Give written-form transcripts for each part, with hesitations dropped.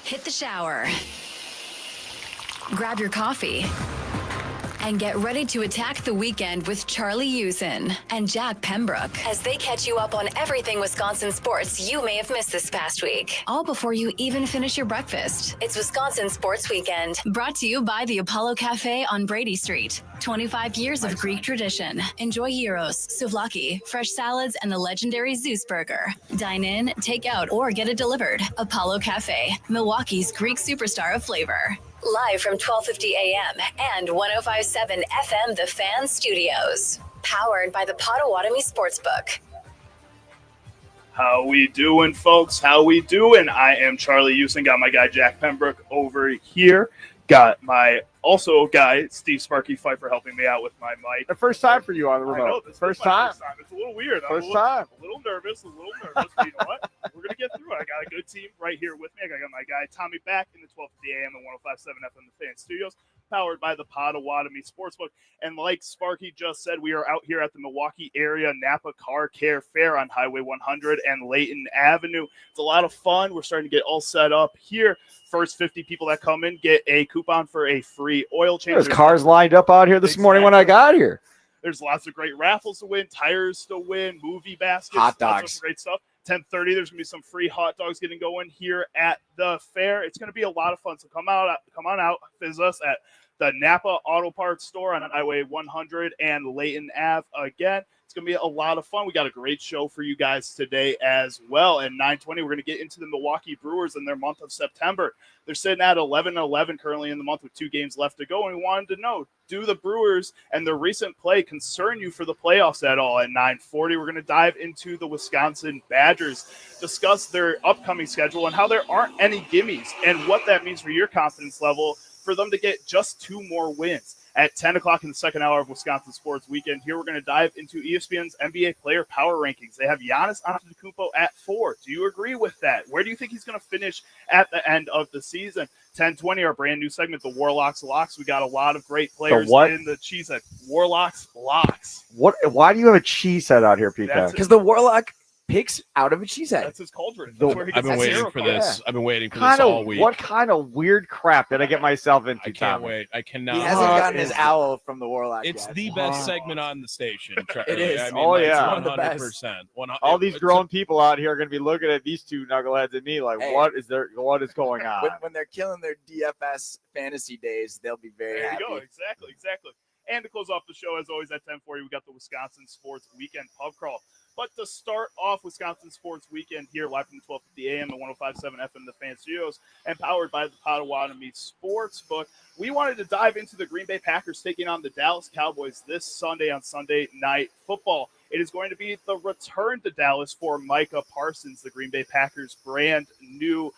Hit the shower. Grab your coffee. And get ready to attack the weekend with Charlie Uczen and Jack Pembroke as they catch you up on everything Wisconsin sports you may have missed this past week. All before you even finish your breakfast. It's Wisconsin Sports Weekend, brought to you by the Apollo Cafe on Brady Street. 25 years of Greek tradition. Enjoy gyros, souvlaki, fresh salads, and the legendary Zeus burger. Dine in, take out, or get it delivered. Apollo Cafe, Milwaukee's Greek superstar of flavor. Live from 1250 a.m. and 105.7 FM The Fan Studios. Powered by the Potawatomi Sportsbook. How we doing, folks? How we doing? I am Charlie Uczen. Got my guy Jack Pembroke over here. Got my also guy Steve Sparky Pfeiffer helping me out with my mic. The first time for you on the remote. I know, this first is my time. First time. It's a little weird. First I'm time. A little nervous. But you know what? We're going to get through it. I got a good team right here with me. I got my guy Tommy back in the 1250 AM and 105.7 FM The Fan Studios, powered by the Potawatomi Sportsbook. And like Sparky just said, we are out here at the Milwaukee area Napa Car Care Fair on Highway 100 and Layton Avenue. It's a lot of fun. We're starting to get all set up here. First 50 people that come in get a coupon for a free oil change. There's cars lined up out here this morning when I got here. There's lots of great raffles to win, tires to win, movie baskets, hot lots dogs, of great stuff. 10:30, there's gonna be some free hot dogs getting going here at the fair. It's gonna be a lot of fun. So come on out, visit us at the Napa Auto Parts store on Highway 100 and Layton Ave again. It's going to be a lot of fun. We got a great show for you guys today as well. And 9:20, we're going to get into the Milwaukee Brewers in their month of September. They're sitting at 11-11 currently in the month with 2 games left to go. And we wanted to know, do the Brewers and their recent play concern you for the playoffs at all? At 9:40, we're going to dive into the Wisconsin Badgers, discuss their upcoming schedule and how there aren't any gimmies and what that means for your confidence level for them to get just 2 more wins. At 10 o'clock in the second hour of Wisconsin Sports Weekend, here we're going to dive into ESPN's NBA player power rankings. They have Giannis Antetokounmpo at 4. Do you agree with that? Where do you think he's going to finish at the end of the season? 10:20, our brand new segment, the Warlocks Locks. We got a lot of great players in the Cheesehead. Warlocks Locks. What? Why do you have a cheesehead out here, PK? Because the Warlock picks out of a cheesehead. That's his cauldron. That's where he I've gets been his waiting hero for card. this. I've been waiting for this all week. What kind of weird crap did I get myself into? I can't Tommy? wait. I cannot. He hasn't gotten his owl from the Warlock It's yet. the best segment on the station. It is. I mean, Oh, yeah. One of the best. 100%. All these grown people out here are going to be looking at these two knuckleheads and me like, Hey. what is going on? When they're killing their DFS fantasy days, they'll be very There happy. you go. Exactly. And to close off the show, as always, at 10:40, we got the Wisconsin Sports Weekend Pub Crawl. But to start off Wisconsin Sports Weekend here, live from 1250 AM and 105.7 FM The Fan Studios, and powered by the Potawatomi Sportsbook, we wanted to dive into the Green Bay Packers taking on the Dallas Cowboys this Sunday on Sunday Night Football. It is going to be the return to Dallas for Micah Parsons, the Green Bay Packers' brand new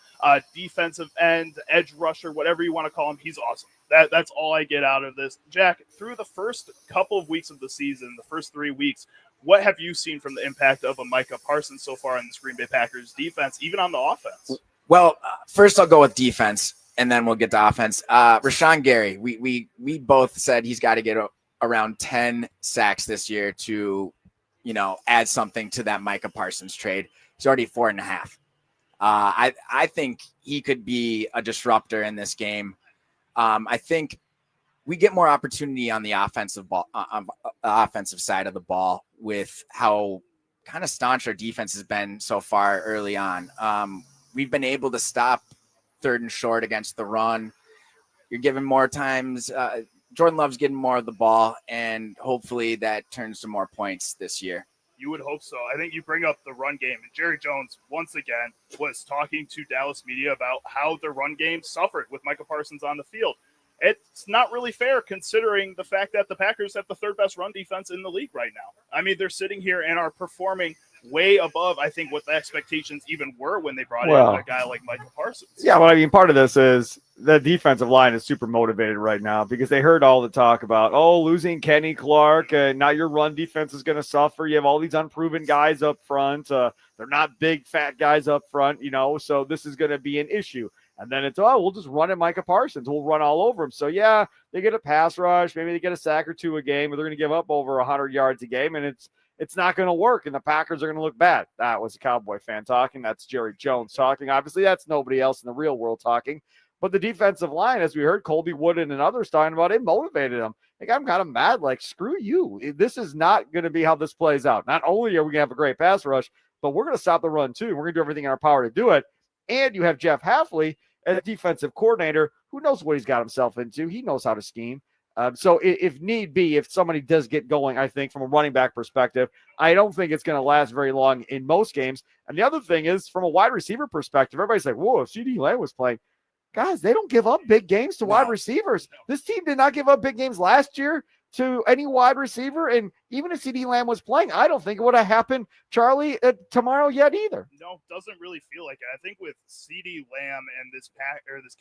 defensive end, edge rusher, whatever you want to call him. He's awesome. That's all I get out of this. Jack, through the first couple of weeks of the season, the first 3 weeks, what have you seen from the impact of a Micah Parsons so far in this Green Bay Packers defense, even on the offense? Well, first I'll go with defense, and then we'll get to offense. Rashawn Gary, we both said he's got to get around 10 sacks this year to, add something to that Micah Parsons trade. He's already 4.5. I think he could be a disruptor in this game. I think we get more opportunity on the offensive side of the ball with how kind of staunch our defense has been so far early on. We've been able to stop 3rd and short against the run. You're giving more times. Jordan Love's getting more of the ball, and hopefully that turns to more points this year. You would hope so. I think you bring up the run game, and Jerry Jones, once again, was talking to Dallas media about how the run game suffered with Micah Parsons on the field. It's not really fair considering the fact that the Packers have the 3rd best run defense in the league right now. I mean, they're sitting here and are performing way above, I think, what the expectations even were when they brought in a guy like Micah Parsons. Yeah, well, I mean, part of this is the defensive line is super motivated right now because they heard all the talk about, losing Kenny Clark, now your run defense is going to suffer. You have all these unproven guys up front. They're not big, fat guys up front, so this is going to be an issue. And then it's, we'll just run at Micah Parsons. We'll run all over him. So, they get a pass rush. Maybe they get a sack or 2 a game, but they're going to give up over 100 yards a game. And it's not going to work, and the Packers are going to look bad. That was a Cowboy fan talking. That's Jerry Jones talking. Obviously, that's nobody else in the real world talking. But the defensive line, as we heard Colby Wooden and others talking about, it motivated them. Like, I'm kind of mad. Like, screw you. This is not going to be how this plays out. Not only are we going to have a great pass rush, but we're going to stop the run, too. We're going to do everything in our power to do it. And you have Jeff Hafley as a defensive coordinator who knows what he's got himself into. He knows how to scheme. So if need be, if somebody does get going, I think from a running back perspective, I don't think it's going to last very long in most games. And the other thing is, from a wide receiver perspective, everybody's like, whoa, if CeeDee Lamb was playing, guys, they don't give up big games to wide receivers. This team did not give up big games last year to any wide receiver. And even if CeeDee Lamb was playing, I don't think it would have happened, Charlie, tomorrow yet either. No, doesn't really feel like it. I think with CeeDee Lamb and this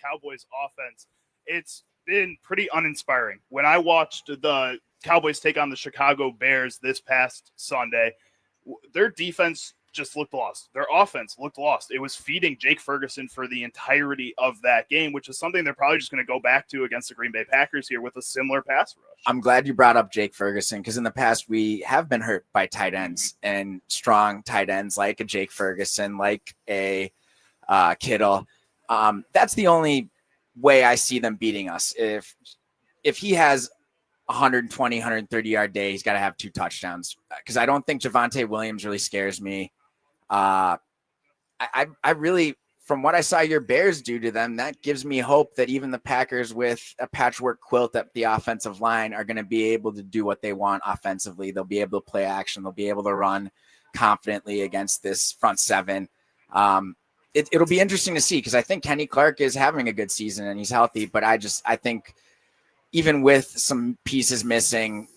Cowboys offense, it's been pretty uninspiring. When I watched the Cowboys take on the Chicago Bears this past Sunday, their defense just looked lost. Their offense looked lost. It was feeding Jake Ferguson for the entirety of that game, which is something they're probably just going to go back to against the Green Bay Packers here with a similar pass rush. I'm glad you brought up Jake Ferguson, because in the past we have been hurt by tight ends and strong tight ends like a Jake Ferguson, like a Kittle. That's the only way I see them beating us. If he has 120, 130 yard day, he's got to have 2 touchdowns, because I don't think Javonte Williams really scares me. I really, from what I saw your Bears do to them, that gives me hope that even the Packers with a patchwork quilt at the offensive line are going to be able to do what they want offensively. They'll be able to play action. They'll be able to run confidently against this front seven. It'll be interesting to see, because I think Kenny Clark is having a good season and he's healthy, but I think even with some pieces missing,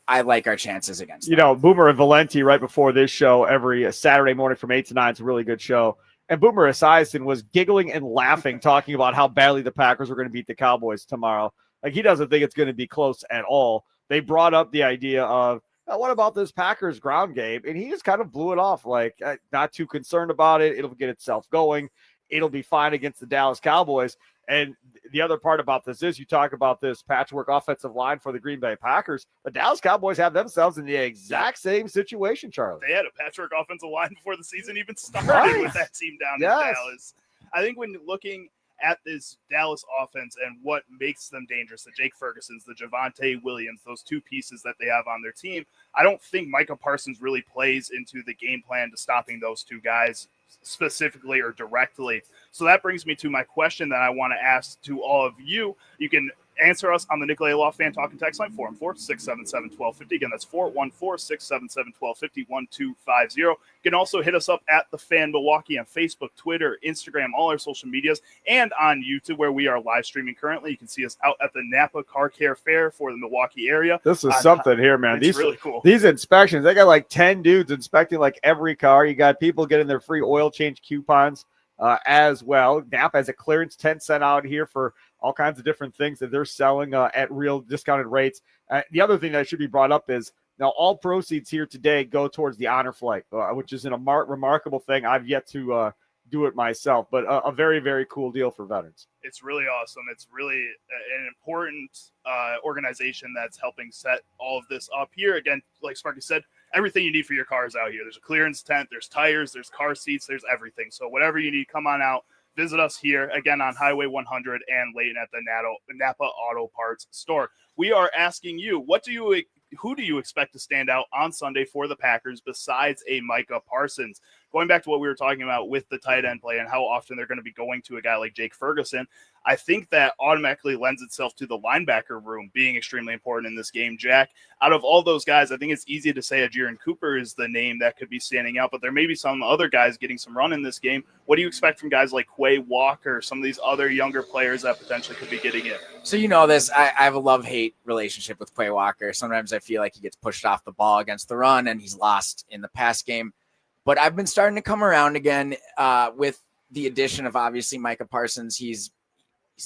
I like our chances against them. You know, Boomer and Valenti right before this show every Saturday morning from 8 to 9. It's a really good show. And Boomer Esiason was giggling and laughing, talking about how badly the Packers were going to beat the Cowboys tomorrow. Like, he doesn't think it's going to be close at all. They brought up the idea of, what about this Packers ground game? And he just kind of blew it off, like, not too concerned about it. It'll get itself going. It'll be fine against the Dallas Cowboys. And the other part about this is, you talk about this patchwork offensive line for the Green Bay Packers. The Dallas Cowboys have themselves in the exact same situation, Charlie. They had a patchwork offensive line before the season even started with that team down in Dallas. I think when looking at this Dallas offense and what makes them dangerous, the Jake Fergusons, the Javonte Williams, those 2 pieces that they have on their team, I don't think Micah Parsons really plays into the game plan to stopping those 2 guys specifically or directly. So that brings me to my question that I want to ask to all of you. You can answer us on the Nicolay Law Fan Talk and Text line, 414-677-1250. Again, that's 414-677-1250, 1250. You can also hit us up at The Fan Milwaukee on Facebook, Twitter, Instagram, all our social medias, and on YouTube, where we are live streaming currently. You can see us out at the Napa Car Care Fair for the Milwaukee area. This is something here, man. It's really cool. These inspections, they got like 10 dudes inspecting like every car. You got people getting their free oil change coupons as well. Napa has a clearance 10 cent out here for all kinds of different things that they're selling at real discounted rates. The other thing that should be brought up is, now all proceeds here today go towards the honor flight, which is a remarkable thing. I've yet to do it myself, but a very, very cool deal for veterans. It's really awesome. It's really an important organization that's helping set all of this up here. Again, like Sparky said, everything you need for your car is out here. There's a clearance tent, there's tires, there's car seats, there's everything. So whatever you need, come on out. Visit us here, again, on Highway 100 and Layton at the Napa Auto Parts store. We are asking you, who do you expect to stand out on Sunday for the Packers besides a Micah Parsons? Going back to what we were talking about with the tight end play and how often they're going to be going to a guy like Jake Ferguson, I think that automatically lends itself to the linebacker room being extremely important in this game. Jack, out of all those guys, I think it's easy to say Ajiren Cooper is the name that could be standing out, but there may be some other guys getting some run in this game. What do you expect from guys like Quay Walker, some of these other younger players that potentially could be getting in? So you know this, I have a love-hate relationship with Quay Walker. Sometimes I feel like he gets pushed off the ball against the run and he's lost in the pass game. But I've been starting to come around again with the addition of obviously Micah Parsons. He's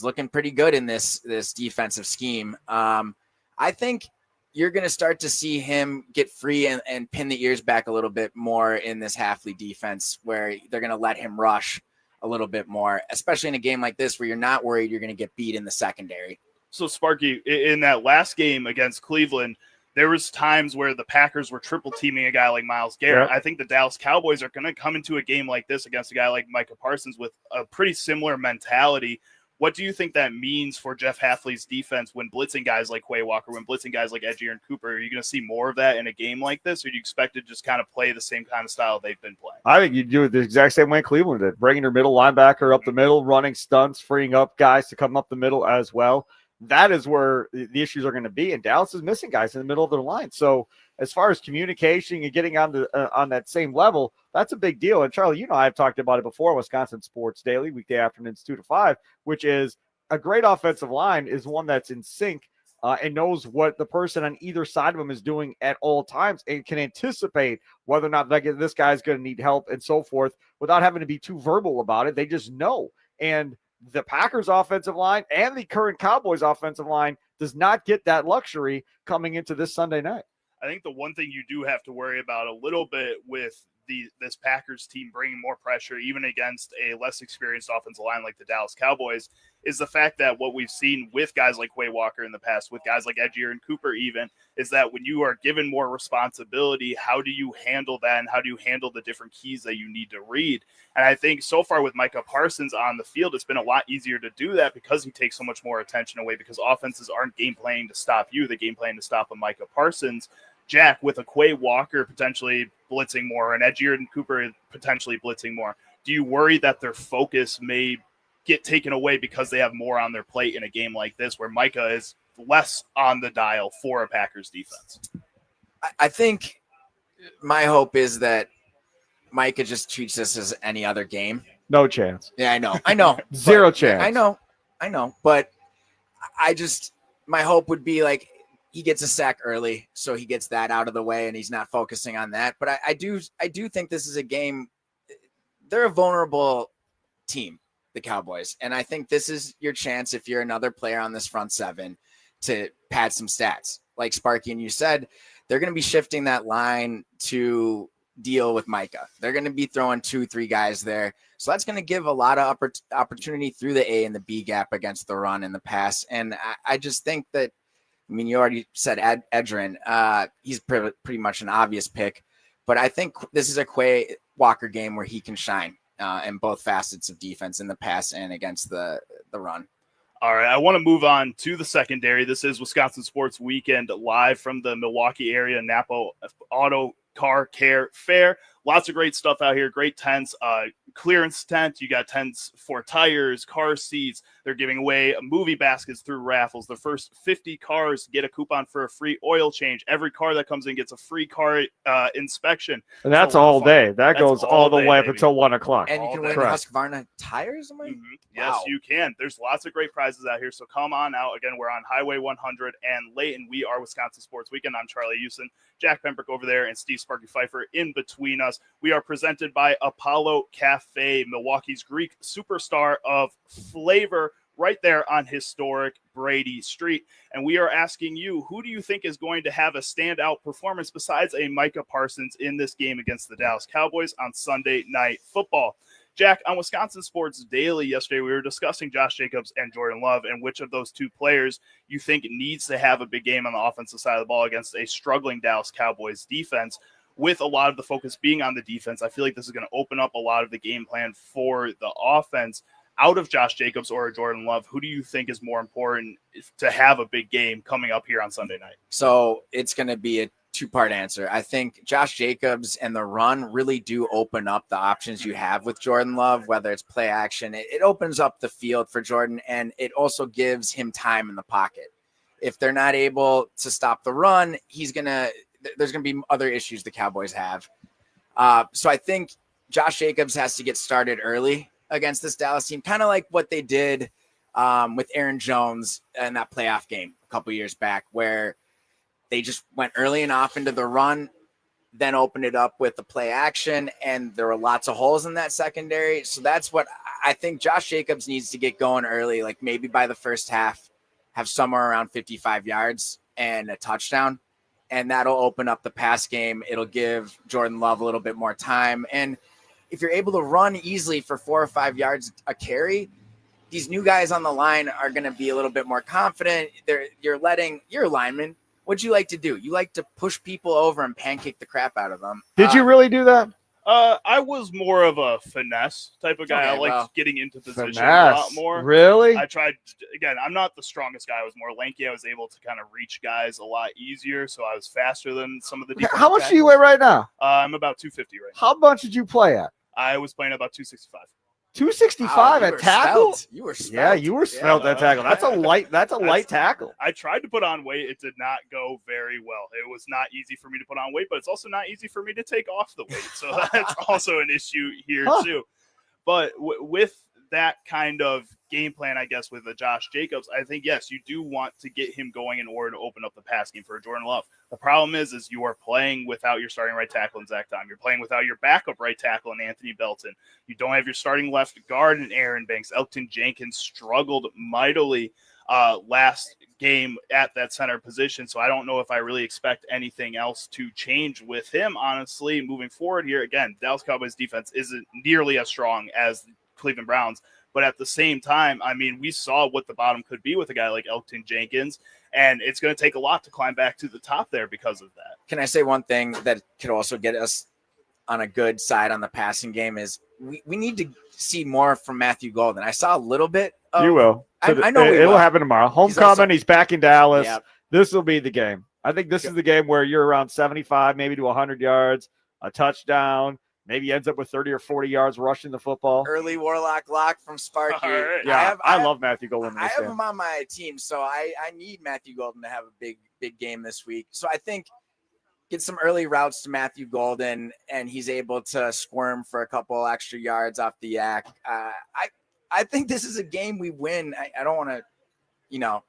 looking pretty good in this defensive scheme. I think you're going to start to see him get free and pin the ears back a little bit more in this Hafley defense, where they're going to let him rush a little bit more, especially in a game like this where you're not worried you're going to get beat in the secondary. So Sparky, in that last game against Cleveland, there was times where the Packers were triple teaming a guy like Myles Garrett. Yep. I think the Dallas Cowboys are going to come into a game like this against a guy like Micah Parsons with a pretty similar mentality. What do you think that means for Jeff Hafley's defense when blitzing guys like Quay Walker, when blitzing guys like Edgier and Cooper? Are you going to see more of that in a game like this, or do you expect to just kind of play the same kind of style they've been playing? I think you do it the exact same way Cleveland did, bringing their middle linebacker up the middle, running stunts, freeing up guys to come up the middle as well. That is where the issues are going to be, and Dallas is missing guys in the middle of their line. So as far as communication and getting on that same level, that's a big deal. And Charlie, I've talked about it before, Wisconsin Sports Daily, weekday afternoons 2 to 5, which is a great offensive line is one that's in sync and knows what the person on either side of them is doing at all times and can anticipate whether or not this guy's going to need help and so forth without having to be too verbal about it. They just know. And the Packers offensive line and the current Cowboys offensive line does not get that luxury coming into this Sunday night. I think the one thing you do have to worry about a little bit with this Packers team bringing more pressure, even against a less experienced offensive line like the Dallas Cowboys, is the fact that what we've seen with guys like Quay Walker in the past, with guys like Edgier and Cooper even, is that when you are given more responsibility, how do you handle that and how do you handle the different keys that you need to read? And I think so far with Micah Parsons on the field, it's been a lot easier to do that because he takes so much more attention away, because offenses aren't game playing to stop you, they're game playing to stop a Micah Parsons. Jack, with a Quay Walker potentially blitzing more and Edgier and Cooper potentially blitzing more, do you worry that their focus may get taken away because they have more on their plate in a game like this where Micah is less on the dial for a Packers defense? I think my hope is that Micah just treats this as any other game. No chance. Yeah, I know. Zero chance. I know. But my hope would be like, he gets a sack early, so he gets that out of the way and he's not focusing on that. But I do think this is a game. They're a vulnerable team, the Cowboys. And I think this is your chance, if you're another player on this front seven, to pad some stats. Like Sparky and you said, they're going to be shifting that line to deal with Micah. They're going to be throwing 2-3 guys there. So that's going to give a lot of opportunity through the A and the B gap against the run and the pass. And I just think that, you already said Edgerrin. He's pretty much an obvious pick, but I think this is a Quay Walker game where he can shine in both facets of defense, in the pass and against the run. All right, I want to move on to the secondary. This is Wisconsin Sports Weekend live from the Milwaukee area Napa Auto Car Care Fair. Lots of great stuff out here. Great tents, clearance tent. You got tents for tires, car seats. They're giving away movie baskets through raffles. The first 50 cars get a coupon for a free oil change. Every car that comes in gets a free car inspection. And that's all day. That's goes all the way up until 1 o'clock. And you can win Husqvarna tires? Yes, wow. you can. There's lots of great prizes out here. So come on out. Again, we're on Highway 100 and Layton. We are Wisconsin Sports Weekend. I'm Charlie Uczen, Jack Pembroke over there, and Steve Sparky Pfeiffer in between us. We are presented by Apollo Cafe, Milwaukee's Greek superstar of flavor, right there on historic Brady Street. And we are asking you, who do you think is going to have a standout performance besides a Micah Parsons in this game against the Dallas Cowboys on Sunday Night Football? Jack, on Wisconsin Sports Daily yesterday, we were discussing Josh Jacobs and Jordan Love and which of those two players you think needs to have a big game on the offensive side of the ball against a struggling Dallas Cowboys defense. With a lot of the focus being on the defense, I feel like this is going to open up a lot of the game plan for the offense. Out of Josh Jacobs or Jordan Love, who do you think is more important to have a big game coming up here on Sunday night? So it's going to be a two-part answer. I think Josh Jacobs and the run really do open up the options you have with Jordan Love, whether it's play action. It opens up the field for Jordan, and it also gives him time in the pocket. If they're not able to stop the run, there's going to be other issues the Cowboys have. So I think Josh Jacobs has to get started early against this Dallas team, kind of like what they did with Aaron Jones in that playoff game a couple years back, where they just went early and off into the run, then opened it up with the play action, and there were lots of holes in that secondary. So that's what I think Josh Jacobs needs to get going early, like maybe by the first half, have somewhere around 55 yards and a touchdown, and that'll open up the pass game. It'll give Jordan Love a little bit more time. And if you're able to run easily for 4 or 5 yards a carry, these new guys on the line are going to be a little bit more confident. You're letting your linemen What'd you like to do? You like to push people over and pancake the crap out of them. Did you really do that? I was more of a finesse type of guy. Okay, I liked well, getting into position Finesse. a lot more. Really? I tried, again, I'm not the strongest guy. I was more lanky. I was able to kind of reach guys a lot easier, so I was faster than some of the defensive How much do you tackles. weigh right now? I'm about 250 right now. How much did you play at? I was playing about 265. 265 you at were tackle? svelte. You were svelte. Yeah, you were svelte at tackle. That's a light. That's a light tackle. I tried to put on weight. It did not go very well. It was not easy for me to put on weight, but it's also not easy for me to take off the weight. So that's also an issue here too. But with that kind of game plan, I guess, with the Josh Jacobs, I think, yes, you do want to get him going in order to open up the pass game for Jordan Love. The problem is you are playing without your starting right tackle in Zach Tom. You're playing without your backup right tackle in Anthony Belton. You don't have your starting left guard in Aaron Banks. Elton Jenkins struggled mightily last game at that center position. So I don't know if I really expect anything else to change with him, honestly, moving forward here. Again, Dallas Cowboys defense isn't nearly as strong as Cleveland Browns. But at the same time, I mean, we saw what the bottom could be with a guy like Elton Jenkins, and it's going to take a lot to climb back to the top there because of that. Can I say one thing that could also get us on a good side on the passing game is we need to see more from Matthew Golden. I saw a little bit of, You will. I know it'll happen tomorrow. Homecoming, he's back in Dallas. Yep. This will be the game. I think this is the game where you're around 75, maybe to 100 yards, a touchdown. Maybe ends up with 30 or 40 yards rushing the football. Early Warlock lock from Sparky. Right. Yeah, I love Matthew Golden. I have him on my team, so I need Matthew Golden to have a big game this week. So I think get some early routes to Matthew Golden, and he's able to squirm for a couple extra yards off the yak. I think this is a game we win. I don't want to,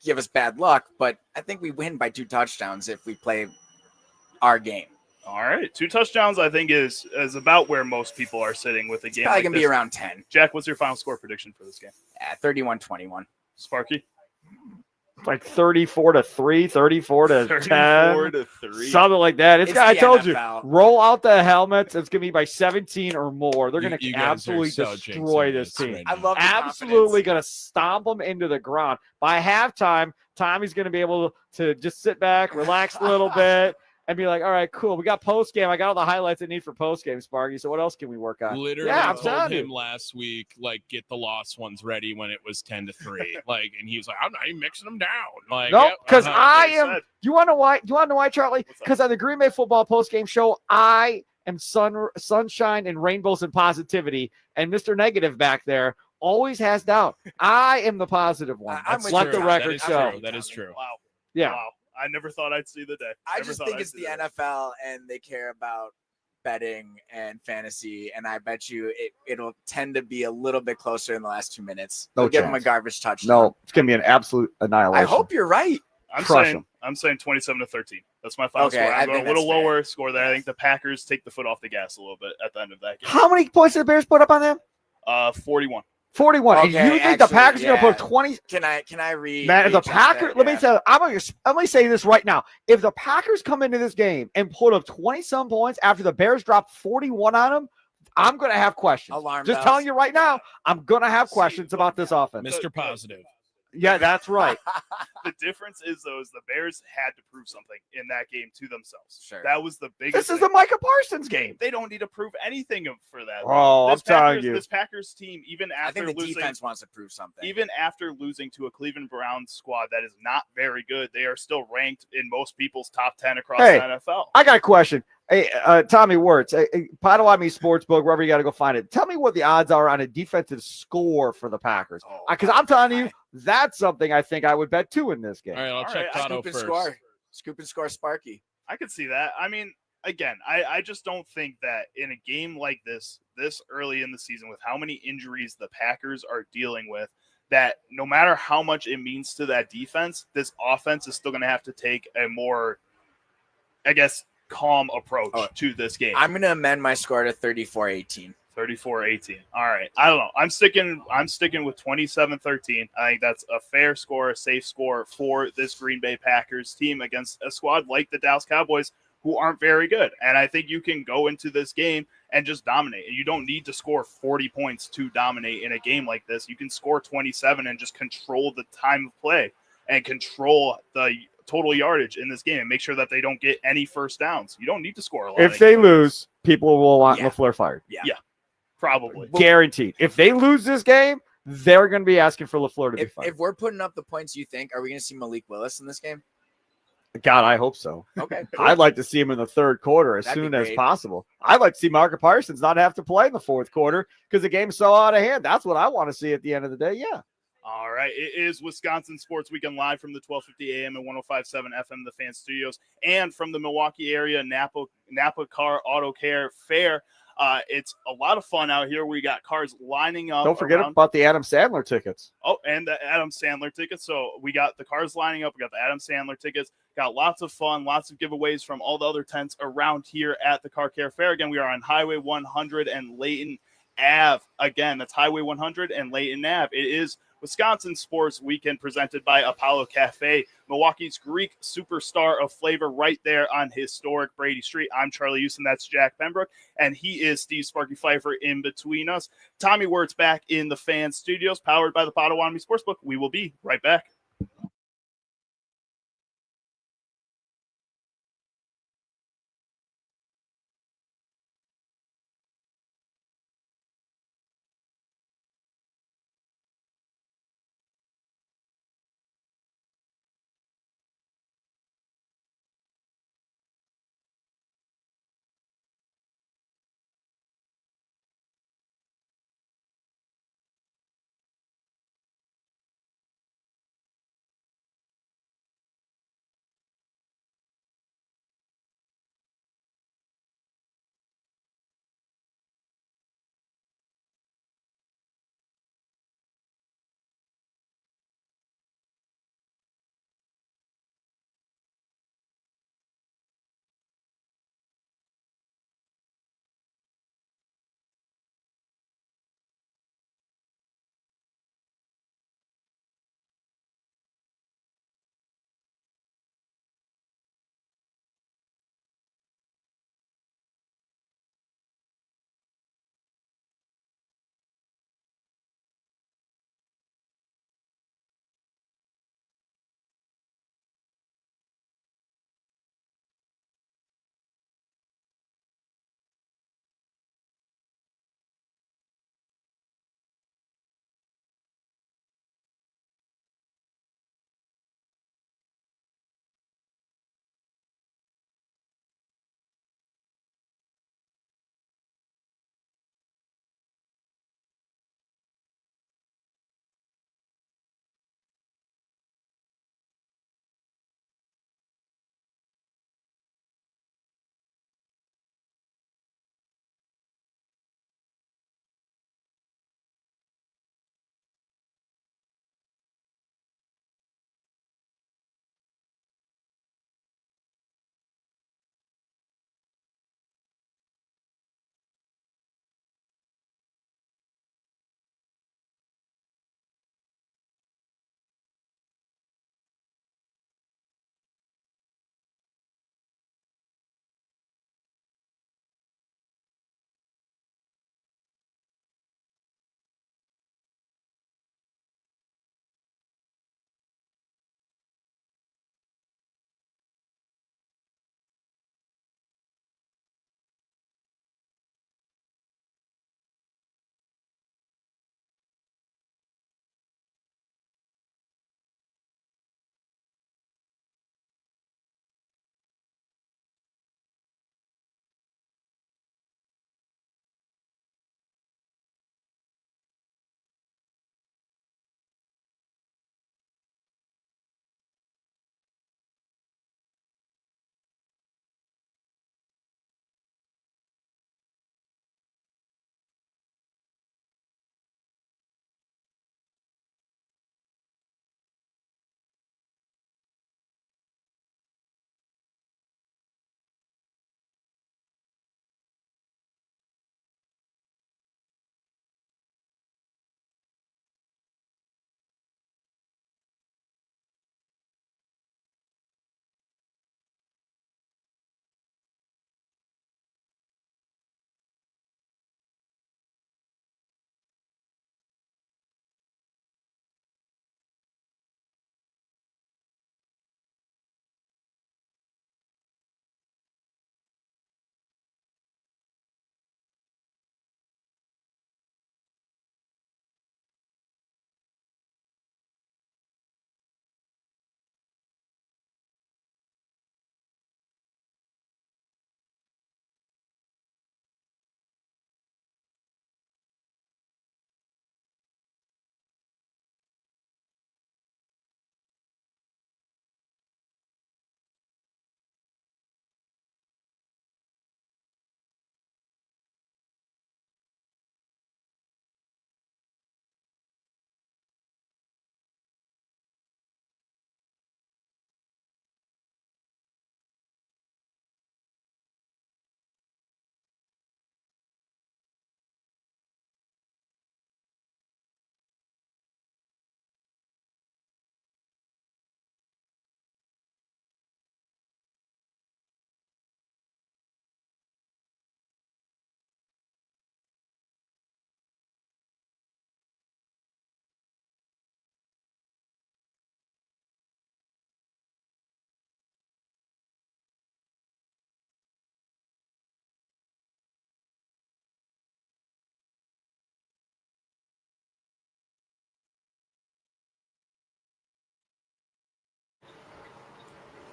give us bad luck, but I think we win by 2 touchdowns if we play our game. All right. 2 touchdowns, I think, is about where most people are sitting with a game. Probably like going to this. be around 10. Jack, what's your final score prediction for this game? 31-21. Sparky? Like 34-3, 34-10. 34-3. Something like that. It's I the told NFL. you, roll out the helmets. It's going to be by 17 or more. They're going to You guys absolutely are so destroy jinxing this team. right I now. love the Absolutely confidence. going to stomp them into the ground. By halftime, Tommy's going to be able to just sit back, relax a little bit, and be like, all right, cool. We got post game. I got all the highlights I need for post game, Sparky. So what else can we work on? Literally I'm told telling him you. last week, like, get the lost ones ready when it was 10-3. Like, and he was like, I'm not even mixing them down. Like, No, yep, because uh-huh. I They am. said. Do you want to know why? Do you want to know why, Charlie? What's up? Because on the Green Bay football post-game show, I am sunshine and rainbows and positivity, and Mr. Negative back there always has doubt. I am the positive one. I'm Let's with let you. the That record is show. true. That is true. Wow. Yeah. Wow. I never thought I'd see the day. I Never just thought think I'd it's see the day. NFL and they care about betting and fantasy, and I bet you it'll tend to be a little bit closer in the last 2 minutes. No They'll give them a chance. garbage touchdown. No, it's going to be an absolute annihilation. I hope you're right. Crush 'em. I'm saying 27-13. That's my final Okay, score. I I'm going think a little that's fair. lower score there. I think the Packers take the foot off the gas a little bit at the end of that game. How many points did the Bears put up on them? 41. 41. Okay, and you think the actually, Packers are going to put yeah. 20? Can I read? Man, if the recheck Packers, that? let me Yeah. tell you, I'm going to say this right now. If the Packers come into this game and put up 20-some points after the Bears drop 41 on them, I'm going to have questions. Alarm Just bells. telling you right now, I'm going to have See, questions about this offense. Mr. Positive. Yeah, that's right. The difference is, though, is the Bears had to prove something in that game to themselves. Sure. That was the biggest This is thing. the Micah Parsons game. They don't need to prove anything for that. Oh, I'm telling Packers, you. This Packers team, even I after think the losing, defense wants to prove something. even after losing to a Cleveland Browns squad that is not very good, they are still ranked in most people's top 10 across Hey, the NFL. I got a question. Hey, Tommy Wirtz, Potawatomi Sportsbook, wherever you got to go find it. Tell me what the odds are on a defensive score for the Packers. Oh, Because I'm telling you, that's something I think I would bet too in this game. All right, I'll All check right, Toto Scoop and first. score. Scoop and score Sparky. I could see that. I mean, again, I just don't think that in a game like this early in the season, with how many injuries the Packers are dealing with, that no matter how much it means to that defense, this offense is still going to have to take a more, I guess, calm approach to this game. I'm going to amend my score to 34-18. 34-18. All right. I don't know. I'm sticking with 27-13. I think that's a fair score, a safe score for this Green Bay Packers team against a squad like the Dallas Cowboys who aren't very good. And I think you can go into this game and just dominate. You don't need to score 40 points to dominate in a game like this. You can score 27 and just control the time of play and control the total yardage in this game and make sure that they don't get any first downs. You don't need to score a lot. If they lose, people will want LaFleur fired. Yeah, probably. Guaranteed. If they lose this game, they're going to be asking for LaFleur to be fired. If we're putting up the points you think, are we going to see Malik Willis in this game? God, I hope so. Okay. I'd like to see him in the third quarter as soon as possible. I'd like to see Marcus Parsons not have to play in the fourth quarter because the game's so out of hand. That's what I want to see at the end of the day. Yeah. All right. It is Wisconsin Sports Weekend live from the 1250 AM and 105.7 FM, the Fan Studios, and from the Milwaukee area Napa Car Auto Care Fair. It's a lot of fun out here. We got cars lining up. Don't forget about the Adam Sandler tickets. Oh, and the Adam Sandler tickets. So we got the cars lining up. We got the Adam Sandler tickets. Got lots of fun, lots of giveaways from all the other tents around here at the Car Care Fair. Again, we are on Highway 100 and Layton Ave. Again, that's Highway 100 and Layton Ave. It is Wisconsin Sports Weekend presented by Apollo Cafe, Milwaukee's Greek superstar of flavor right there on historic Brady Street. I'm Charlie Uczen. That's Jack Pembroke, and he is Steve Sparky Pfeiffer in between us. Tommy Wirtz back in the Fan Studios, powered by the Potawatomi Sportsbook. We will be right back.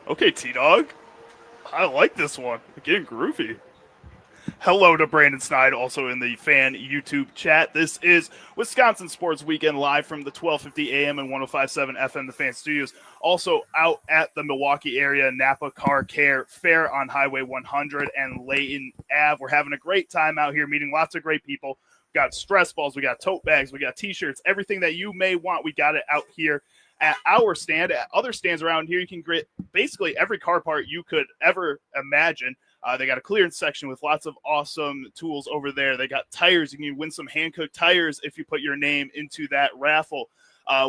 Okay, T-Dog. I like this one. Getting groovy. Hello to Brandon Snide, also in the fan YouTube chat. This is Wisconsin Sports Weekend live from the 1250 AM and 105.7 FM, the Fan Studios. Also out at the Milwaukee area, Napa Car Care Fair on Highway 100 and Layton Ave. We're having a great time out here, meeting lots of great people. We got stress balls, we got tote bags, we got T-shirts, everything that you may want. We got it out here at our stand. At other stands around here, you can get basically every car part you could ever imagine. They got a clearance section with lots of awesome tools over there. They got tires. You can win some hand-cooked tires if you put your name into that raffle.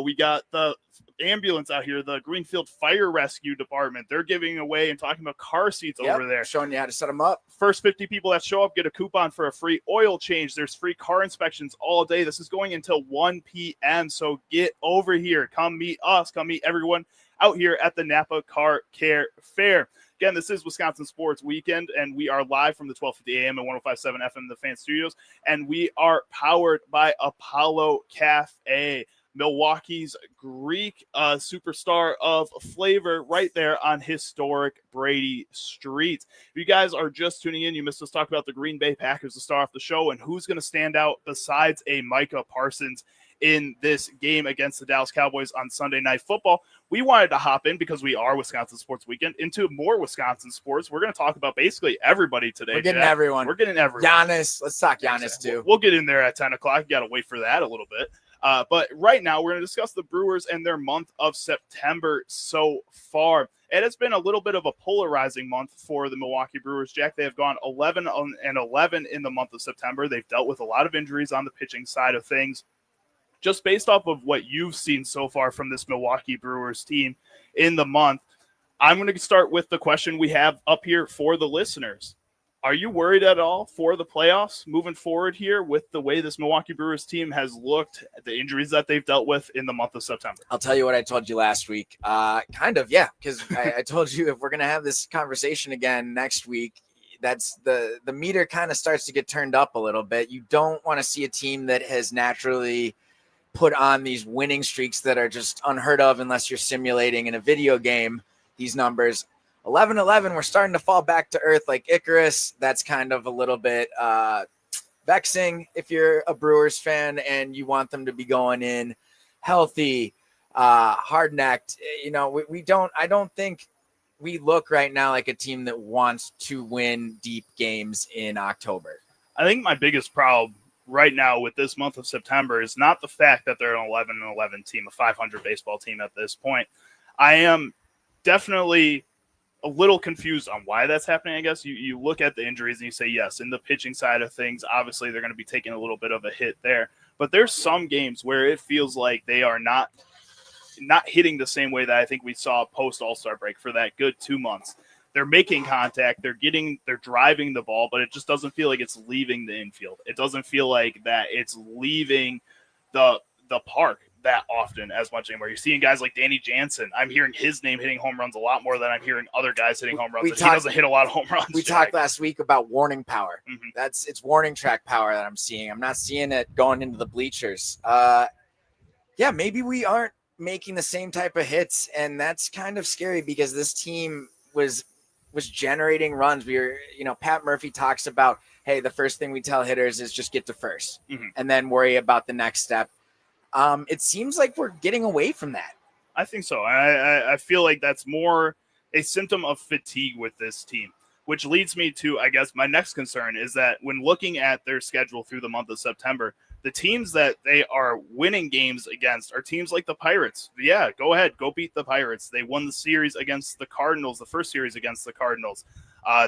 We got the ambulance out here, the Greenfield Fire Rescue Department. They're giving away and talking about car seats over there. Showing you how to set them up. First 50 people that show up get a coupon for a free oil change. There's free car inspections all day. This is going until 1 p.m., so get over here. Come meet us. Come meet everyone out here at the Napa Car Care Fair. Again, this is Wisconsin Sports Weekend, and we are live from the 1250 AM and 105.7 FM, the Fan Studios, and we are powered by Apollo Cafe, Milwaukee's Greek superstar of flavor right there on historic Brady Street. If you guys are just tuning in, you missed us talk about the Green Bay Packers to start off the show and who's going to stand out besides a Micah Parsons in this game against the Dallas Cowboys on Sunday Night Football. We wanted to hop in because we are Wisconsin Sports Weekend into more Wisconsin sports. We're going to talk about basically everybody today. We're getting everyone. We're getting everyone. Giannis. Let's talk Giannis too. We'll get in there at 10 o'clock. You got to wait for that a little bit. But right now we're going to discuss the Brewers and their month of September so far. It has been a little bit of a polarizing month for the Milwaukee Brewers, Jack. They have gone 11-11 in the month of September. They've dealt with a lot of injuries on the pitching side of things. Just based off of what you've seen so far from this Milwaukee Brewers team in the month, I'm going to start with the question we have up here for the listeners. Are you worried at all for the playoffs moving forward here with the way this Milwaukee Brewers team has looked, the injuries that they've dealt with in the month of September? I'll tell you what I told you last week. Kind of, yeah, because I told you if we're going to have this conversation again next week, that's the meter kind of starts to get turned up a little bit. You don't want to see a team that has naturally put on these winning streaks that are just unheard of unless you're simulating in a video game these numbers. 11-11, we're starting to fall back to earth like Icarus. That's kind of a little bit vexing if you're a Brewers fan and you want them to be going in healthy, hard-necked. You know, I don't think we look right now like a team that wants to win deep games in October. I think my biggest problem right now with this month of September is not the fact that they're an 11-11 team, a 500 baseball team at this point. I am definitely a little confused on why that's happening. I guess you look at the injuries and you say, yes, in the pitching side of things, obviously they're going to be taking a little bit of a hit there, but there's some games where it feels like they are not hitting the same way that I think we saw post All-Star break for that good 2 months. They're making contact, they're driving the ball, but it just doesn't feel like it's leaving the infield. It doesn't feel like that it's leaving the park that often as much anymore. You're seeing guys like Danny Jansen. I'm hearing his name hitting home runs a lot more than I'm hearing other guys hitting home runs. He doesn't hit a lot of home runs. We talked last week about warning power. Mm-hmm. It's warning track power that I'm seeing. I'm not seeing it going into the bleachers. Yeah, maybe we aren't making the same type of hits, and that's kind of scary because this team was generating runs. Pat Murphy talks about, hey, the first thing we tell hitters is just get to first and then worry about the next step. It seems like we're getting away from that. I think so. I feel like that's more a symptom of fatigue with this team, which leads me to, I guess, my next concern is that when looking at their schedule through the month of September, the teams that they are winning games against are teams like the Pirates. Yeah, go ahead. Go beat the Pirates. They won the series against the Cardinals, the first series against the Cardinals.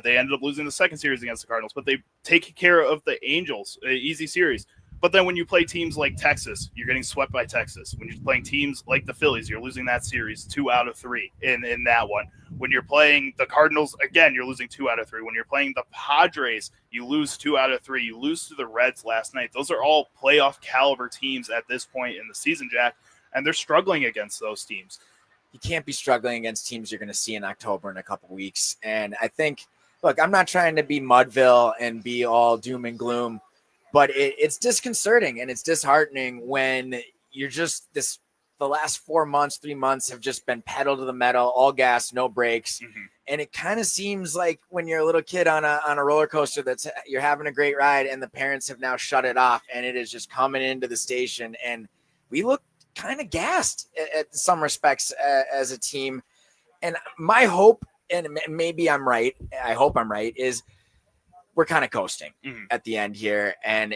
They ended up losing the second series against the Cardinals, but they take care of the Angels. Easy series. But then when you play teams like Texas, you're getting swept by Texas. When you're playing teams like the Phillies, you're losing that series 2 out of 3 in that one. When you're playing the Cardinals, again, you're losing 2 out of 3. When you're playing the Padres, you lose 2 out of 3. You lose to the Reds last night. Those are all playoff caliber teams at this point in the season, Jack, and they're struggling against those teams. You can't be struggling against teams you're going to see in October in a couple of weeks. And I think, look, I'm not trying to be Mudville and be all doom and gloom, but it's disconcerting and it's disheartening when you're just this the last 4 months, 3 months have just been pedal to the metal, all gas, no brakes. And it kind of seems like when you're a little kid on a roller coaster you're having a great ride and the parents have now shut it off and it is just coming into the station. And we look kind of gassed at some respects as a team. And my hope, and maybe I'm right, I hope I'm right, is we're kind of coasting at the end here. And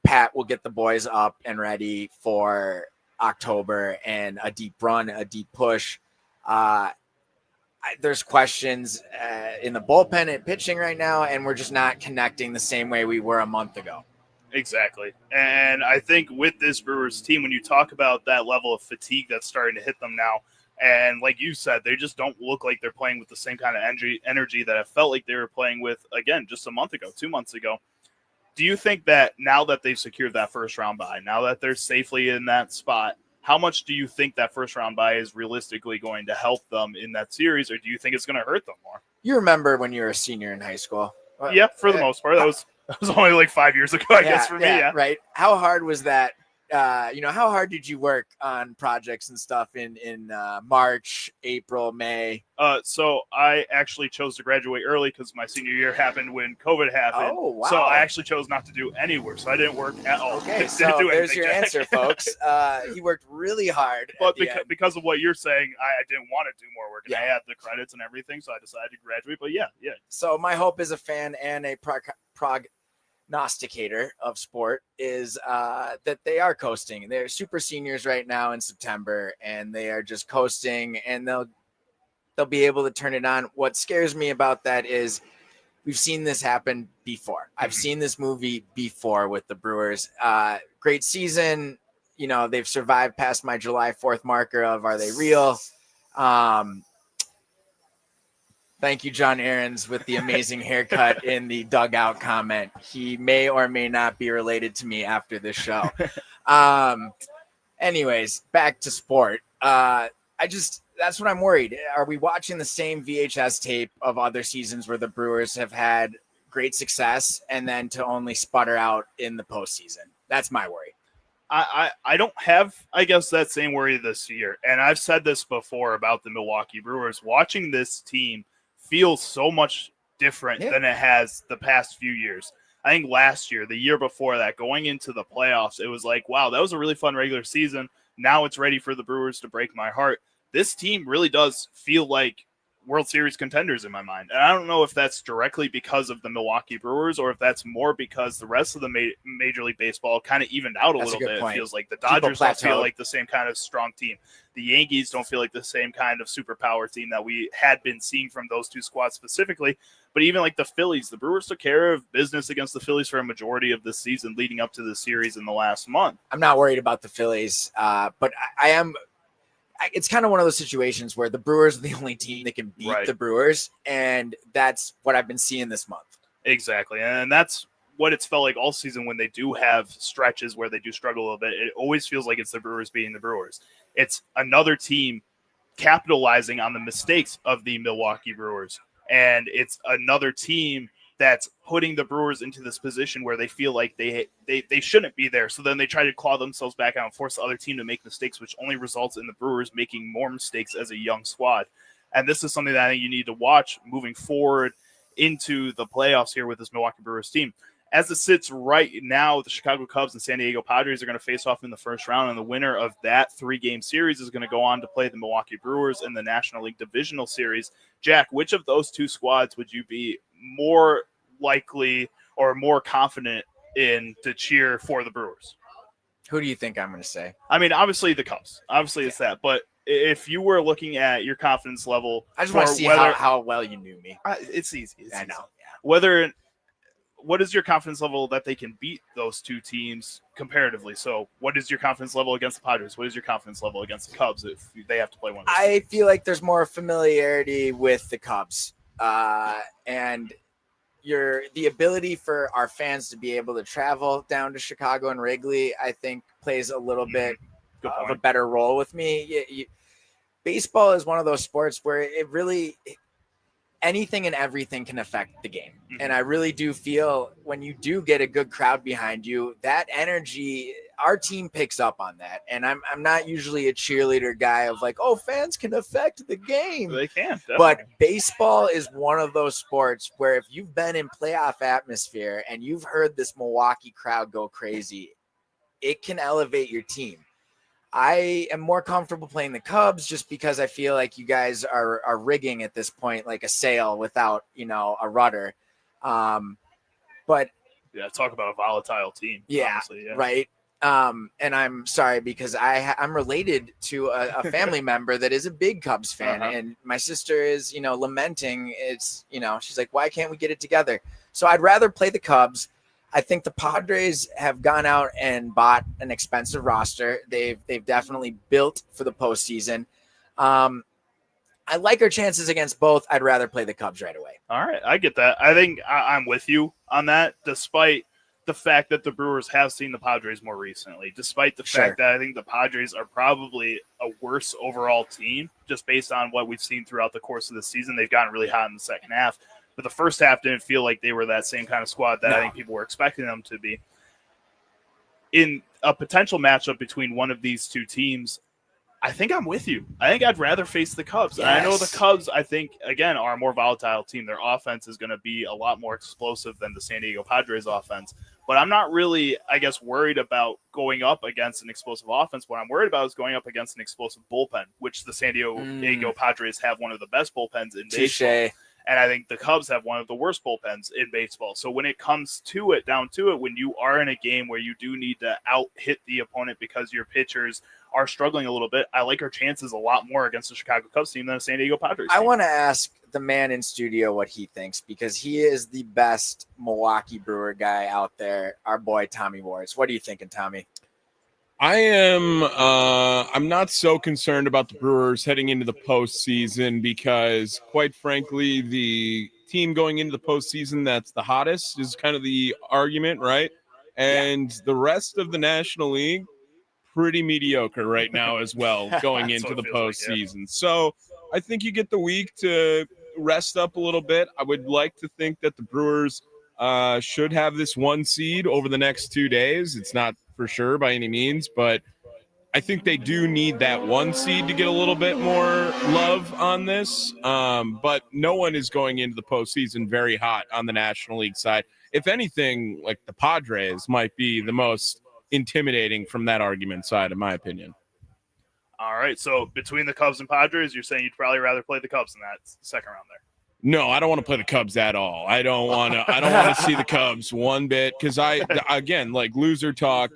Pat will get the boys up and ready for October and a deep run, a deep push. There's questions in the bullpen and pitching right now, and we're just not connecting the same way we were a month ago. Exactly. And I think with this Brewers team, when you talk about that level of fatigue that's starting to hit them now, and like you said, they just don't look like they're playing with the same kind of energy that I felt like they were playing with, again, just a month ago, 2 months ago. Do you think that now that they've secured that first round bye, now that they're safely in that spot, how much do you think that first round bye is realistically going to help them in that series, or do you think it's going to hurt them more? You remember when you were a senior in high school? Yeah, for the most part. That was only like 5 years ago, I guess, for me. Yeah, right. How hard was that? How hard did you work on projects and stuff in March, April, May? So I actually chose to graduate early because my senior year happened when COVID happened. Oh, wow. So I actually chose not to do any work. So I didn't work at all. Okay, so there's your answer, folks. He worked really hard. But because of what you're saying, I didn't want to do more work. And I had the credits and everything, so I decided to graduate. But yeah. So my hope as a fan and a prognosticator of sport is that they are coasting. They're super seniors right now in September, and they are just coasting, and they'll be able to turn it on. What scares me about that is we've seen this happen before. I've seen this movie before with the Brewers. Great season. They've survived past my July 4th marker of are they real? Thank you, John Aarons, with the amazing haircut in the dugout comment. He may or may not be related to me after this show. Anyways, back to sport. That's what I'm worried. Are we watching the same VHS tape of other seasons where the Brewers have had great success and then to only sputter out in the postseason? That's my worry. I don't have, I guess, that same worry this year. And I've said this before about the Milwaukee Brewers. Watching this team feels so much different than it has the past few years. I think last year, the year before that, going into the playoffs, it was like, wow, that was a really fun regular season. Now it's ready for the Brewers to break my heart. This team really does feel like World Series contenders in my mind. And I don't know if that's directly because of the Milwaukee Brewers or if that's more because the rest of the Major League Baseball kind of evened out a little bit. Point. It feels like the Dodgers don't feel like the same kind of strong team. The Yankees don't feel like the same kind of superpower team that we had been seeing from those two squads specifically. But even like the Phillies, the Brewers took care of business against the Phillies for a majority of the season leading up to the series in the last month. I'm not worried about the Phillies, but I am. It's kind of one of those situations where the Brewers are the only team that can beat the Brewers, and that's what I've been seeing this month. Exactly, and that's what it's felt like all season when they do have stretches where they do struggle a little bit. It always feels like it's the Brewers beating the Brewers. It's another team capitalizing on the mistakes of the Milwaukee Brewers, and it's another team that's putting the Brewers into this position where they feel like they shouldn't be there. So then they try to claw themselves back out and force the other team to make mistakes, which only results in the Brewers making more mistakes as a young squad. And this is something that I think you need to watch moving forward into the playoffs here with this Milwaukee Brewers team. As it sits right now, the Chicago Cubs and San Diego Padres are going to face off in the first round, and the winner of that 3-game series is going to go on to play the Milwaukee Brewers in the National League Divisional Series. Jack, which of those two squads would you be more likely or more confident in to cheer for the Brewers? Who do you think I'm going to say? I mean, obviously the Cubs. Obviously it's that. But if you were looking at your confidence level, I just want to see how well you knew me. It's easy. I know. Yeah. What is your confidence level that they can beat those two teams comparatively? So what is your confidence level against the Padres? What is your confidence level against the Cubs if they have to play one of those I feel like there's more familiarity with the Cubs. And the ability for our fans to be able to travel down to Chicago and Wrigley, I think plays a little bit of a better role with me. Baseball is one of those sports where it really anything and everything can affect the game. And I really do feel when you do get a good crowd behind you, that energy our team picks up on that. And I'm not usually a cheerleader guy of like, oh, fans can affect the game. They can, definitely. But baseball is one of those sports where if you've been in playoff atmosphere and you've heard this Milwaukee crowd go crazy, it can elevate your team. I am more comfortable playing the Cubs just because I feel like you guys are rigging at this point like a sail without, a rudder. But yeah, talk about a volatile team. yeah, honestly, yeah. right. And I'm sorry because I'm related to a family member that is a big Cubs fan, and my sister is, lamenting. It's, she's like, why can't we get it together? So I'd rather play the Cubs. I think the Padres have gone out and bought an expensive roster. They've definitely built for the postseason. I like our chances against both. I'd rather play the Cubs right away. All right, I get that. I think I'm with you on that, despite the fact that the Brewers have seen the Padres more recently, despite the fact that I think the Padres are probably a worse overall team, just based on what we've seen throughout the course of the season. They've gotten really hot in the second half. But the first half didn't feel like they were that same kind of squad that I think people were expecting them to be. In a potential matchup between one of these two teams, I think I'm with you. I think I'd rather face the Cubs. Yes. And I know the Cubs, I think, again, are a more volatile team. Their offense is going to be a lot more explosive than the San Diego Padres offense. But I'm not really, I guess, worried about going up against an explosive offense. What I'm worried about is going up against an explosive bullpen, which the San Diego Padres have one of the best bullpens in baseball. And I think the Cubs have one of the worst bullpens in baseball. So when it comes to it, down to it, when you are in a game where you do need to out-hit the opponent because your pitchers are struggling a little bit, I like our chances a lot more against the Chicago Cubs team than the San Diego Padres team. I want to ask the man in studio what he thinks, because he is the best Milwaukee Brewer guy out there, our boy Tommy Wars. What are you thinking, Tommy? I'm not so concerned about the Brewers heading into the postseason because, quite frankly, the team going into the postseason that's the hottest is kind of the argument, right? And the rest of the National League, pretty mediocre right now as well, going into the postseason. So I think you get the week to rest up a little bit. I would like to think that the Brewers should have this 1 seed over the next 2 days. It's not for sure by any means, but I think they do need that 1 seed to get a little bit more love on this. But no one is going into the postseason very hot on the National League side. If anything, like the Padres might be the most intimidating from that argument side, in my opinion. All right, so between the Cubs and Padres, you're saying you'd probably rather play the Cubs in that second round there. No, I don't want to play the Cubs at all. I don't want to see the Cubs one bit because again, like loser talk,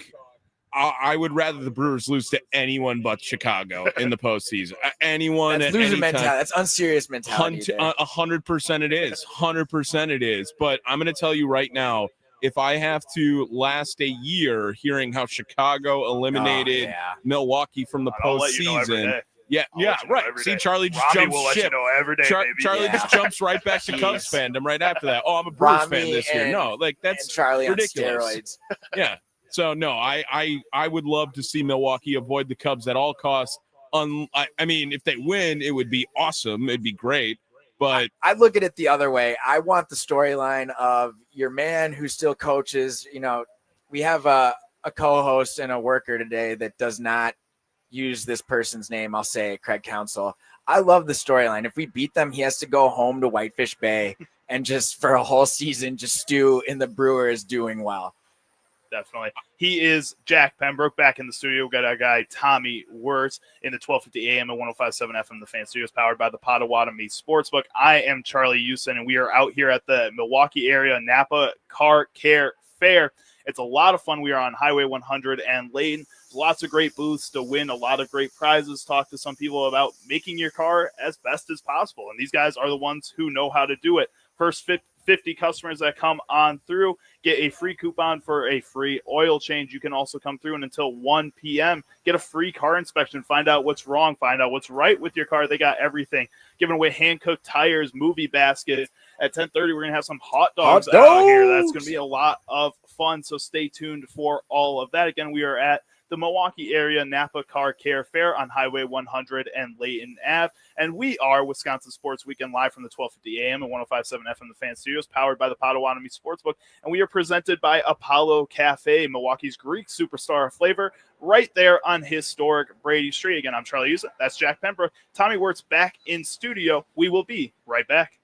I would rather the Brewers lose to anyone but Chicago in the postseason. Anyone. That's loser mentality. That's unserious mentality. 100% it is. 100% it is. But I'm going to tell you right now, if I have to last a year hearing how Chicago eliminated Milwaukee from the postseason. Right. See, Charlie just jumps ship. Every day, Charlie just jumps right back to Cubs fandom right after that. Oh, I'm a Brewers fan this year. No, like that's Charlie ridiculous. On steroids. Yeah. So no, I would love to see Milwaukee avoid the Cubs at all costs. I mean, if they win, it would be awesome. It'd be great. But I look at it the other way. I want the storyline of your man who still coaches. We have a co-host and a worker today that does not use this person's name. I'll say Craig Counsell. I love the storyline. If we beat them, he has to go home to Whitefish Bay and just for a whole season just stew in the Brewers doing well. Definitely. He is Jack Pembroke back in the studio. We've got our guy Tommy Wirtz in the 1250 AM and 105.7 FM. The Fan Studios powered by the Potawatomi Sportsbook. I am Charlie Uczen, and we are out here at the Milwaukee area Napa Car Care Fair. It's a lot of fun. We are on Highway 100 and Layton. Lots of great booths to win, a lot of great prizes. Talk to some people about making your car as best as possible. And these guys are the ones who know how to do it. First 50 customers that come on through get a free coupon for a free oil change. You can also come through and until 1 p.m. get a free car inspection. Find out what's wrong. Find out what's right with your car. They got everything. Giving away hand-cooked tires, movie basket. At 10:30, we're going to have some hot dogs out here. That's going to be a lot of fun, so stay tuned for all of that. Again, we are at the Milwaukee area Napa Car Care Fair on Highway 100 and Layton Ave. And we are Wisconsin Sports Weekend live from the 1250 AM and 1057 FM The Fan Studios, powered by the Potawatomi Sportsbook. And we are presented by Apollo Cafe, Milwaukee's Greek superstar flavor, right there on historic Brady Street. Again, I'm Charlie Uczen. That's Jack Pembroke. Tommy Wirtz back in studio. We will be right back.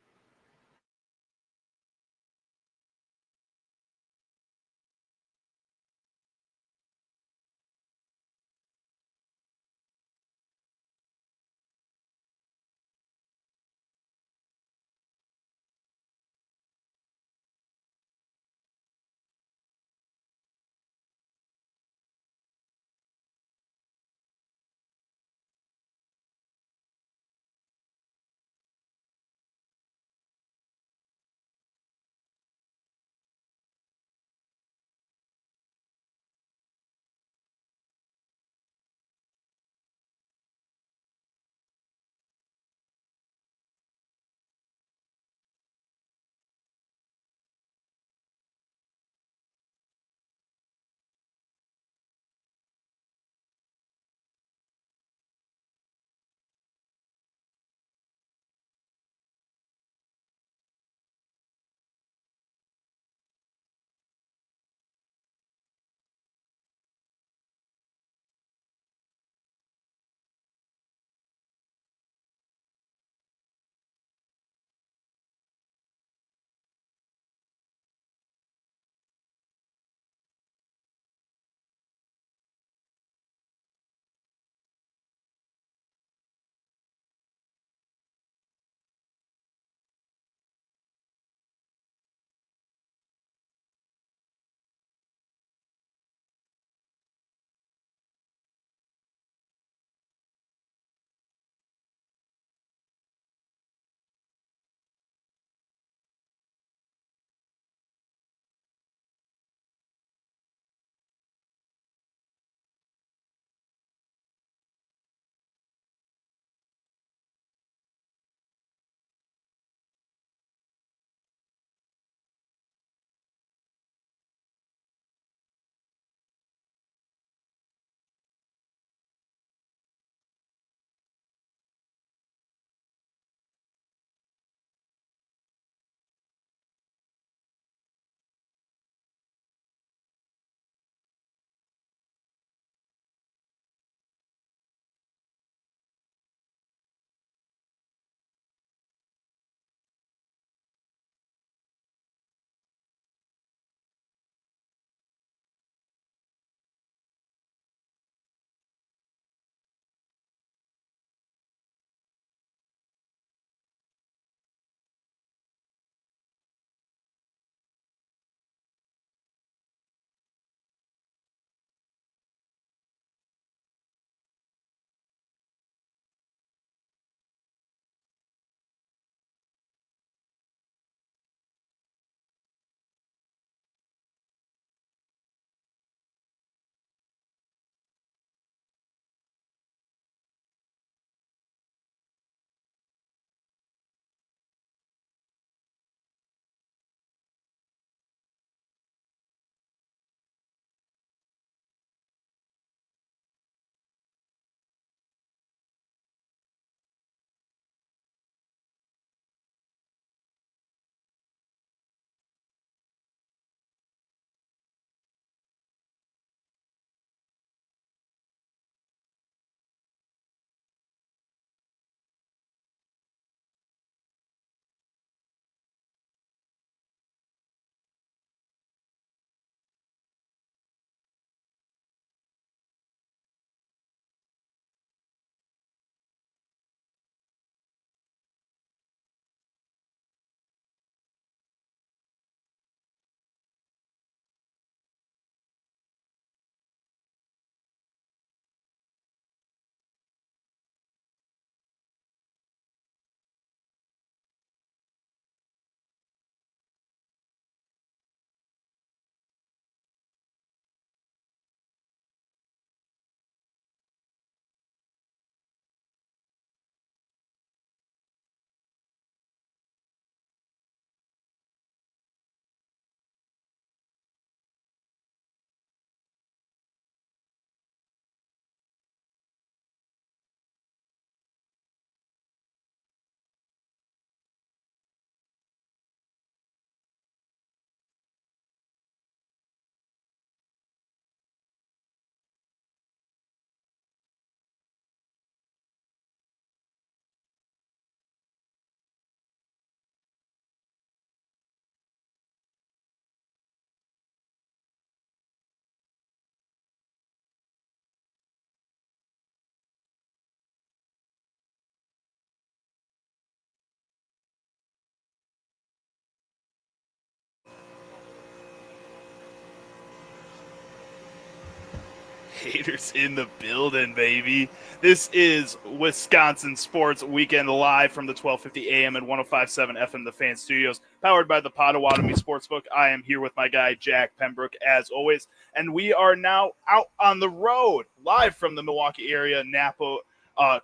Haters in the building, baby. This is Wisconsin Sports Weekend live from the 1250 AM and 105.7 FM The Fan Studios, powered by the Potawatomi Sportsbook. I am here with my guy, Jack Pembroke, as always, and we are now out on the road, live from the Milwaukee area, Napa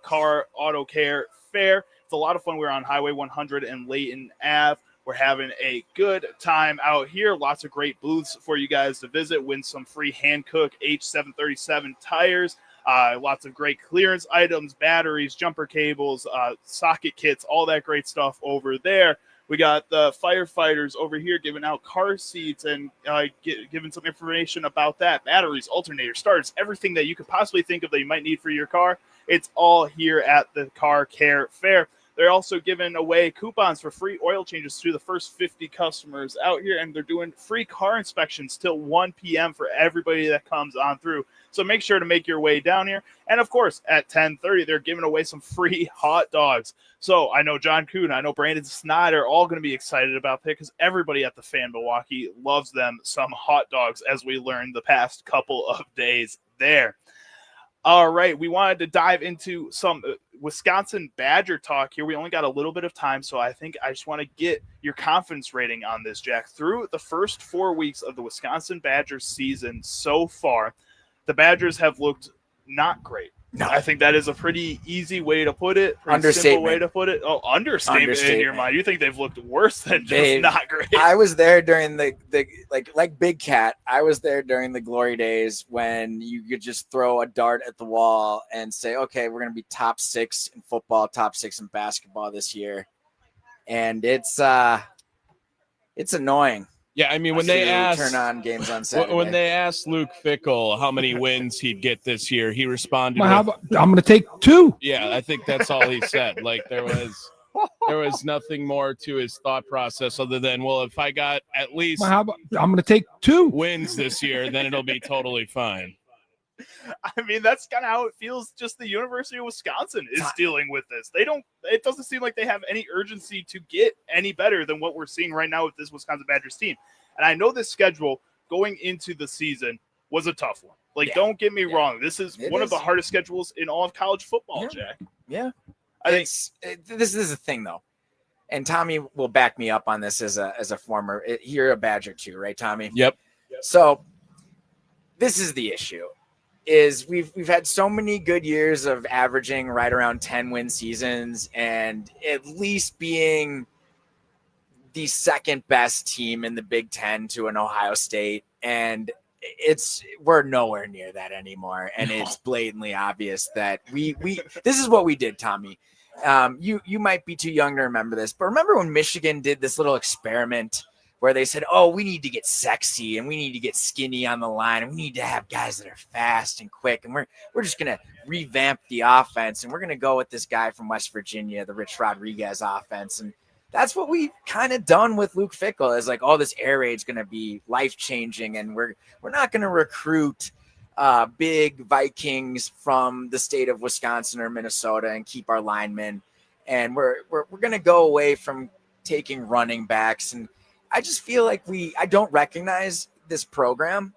Car Auto Care Fair. It's a lot of fun. We're on Highway 100 and Layton Ave. We're having a good time out here. Lots of great booths for you guys to visit. Win some free Hankook H737 tires. Lots of great clearance items, batteries, jumper cables, socket kits, all that great stuff over there. We got the firefighters over here giving out car seats and giving some information about that. Batteries, alternators, starters, everything that you could possibly think of that you might need for your car. It's all here at the Car Care Fair. They're also giving away coupons for free oil changes to the first 50 customers out here, and they're doing free car inspections till 1 p.m. for everybody that comes on through. So make sure to make your way down here. And, of course, at 10:30, they're giving away some free hot dogs. So I know John Kuhn, I know Brandon Snyder are all going to be excited about that because everybody at the Fan Milwaukee loves them some hot dogs, as we learned the past couple of days there. All right, we wanted to dive into some Wisconsin Badger talk here. We only got a little bit of time, so I think I just want to get your confidence rating on this, Jack. Through the first 4 weeks of the Wisconsin Badgers season so far, the Badgers have looked not great. No. I think that is a pretty easy way to put it. Understatement. Simple way to put it. Oh, understatement in your mind. You think they've looked worse than just not great. I was there during the like Big Cat. I was there during the glory days when you could just throw a dart at the wall and say, okay, we're going to be top 6 in football, top 6 in basketball this year. And it's annoying. Yeah, I mean, when they asked turn on games on Saturday. When they asked Luke Fickell how many wins he'd get this year, he responded, I'm going to take 2. Yeah, I think that's all he said. Like there was nothing more to his thought process other than, well, if I got at least I'm going to take 2 wins this year, then it'll be totally fine. I mean, that's kind of how it feels. Just the University of Wisconsin is dealing with this. It doesn't seem like they have any urgency to get any better than what we're seeing right now with this Wisconsin Badgers team. And I know this schedule going into the season was a tough one. Don't get me wrong. This is one of the hardest schedules in all of college football, Jack. Yeah. This is the thing though. And Tommy will back me up on this as a former, you're a Badger too, right, Tommy? Yep. So this is the issue. Is we've had so many good years of averaging right around 10 win seasons and at least being the second best team in the Big Ten to an Ohio State. And we're nowhere near that anymore. And it's blatantly obvious that this is what we did, Tommy. You might be too young to remember this, but remember when Michigan did this little experiment where they said, oh, we need to get sexy and we need to get skinny on the line and we need to have guys that are fast and quick. And we're just going to revamp the offense and we're going to go with this guy from West Virginia, the Rich Rodriguez offense. And that's what we've kind of done with Luke Fickell is like, oh, this air raid's going to be life-changing and we're not going to recruit big Vikings from the state of Wisconsin or Minnesota and keep our linemen. And we're going to go away from taking running backs. And I just feel like I don't recognize this program,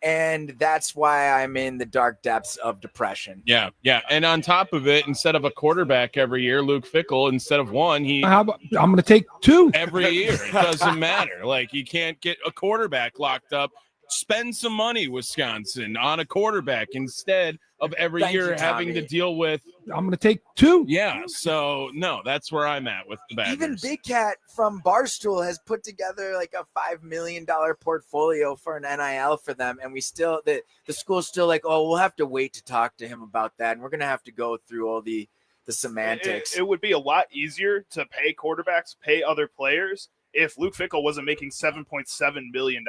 and that's why I'm in the dark depths of depression. Yeah. And on top of it, instead of a quarterback every year, Luke Fickell, instead of one, I'm going to take 2 every year. It doesn't matter. Like you can't get a quarterback locked up. Spend some money, Wisconsin, on a quarterback instead of every year having to deal with. I'm going to take 2. Yeah. So, no, that's where I'm at with the Badgers. Even Big Cat from Barstool has put together like a $5 million portfolio for an NIL for them. And we still, the school's still like, oh, we'll have to wait to talk to him about that. And we're going to have to go through all the semantics. It would be a lot easier to pay quarterbacks, pay other players, if Luke Fickell wasn't making $7.7 million.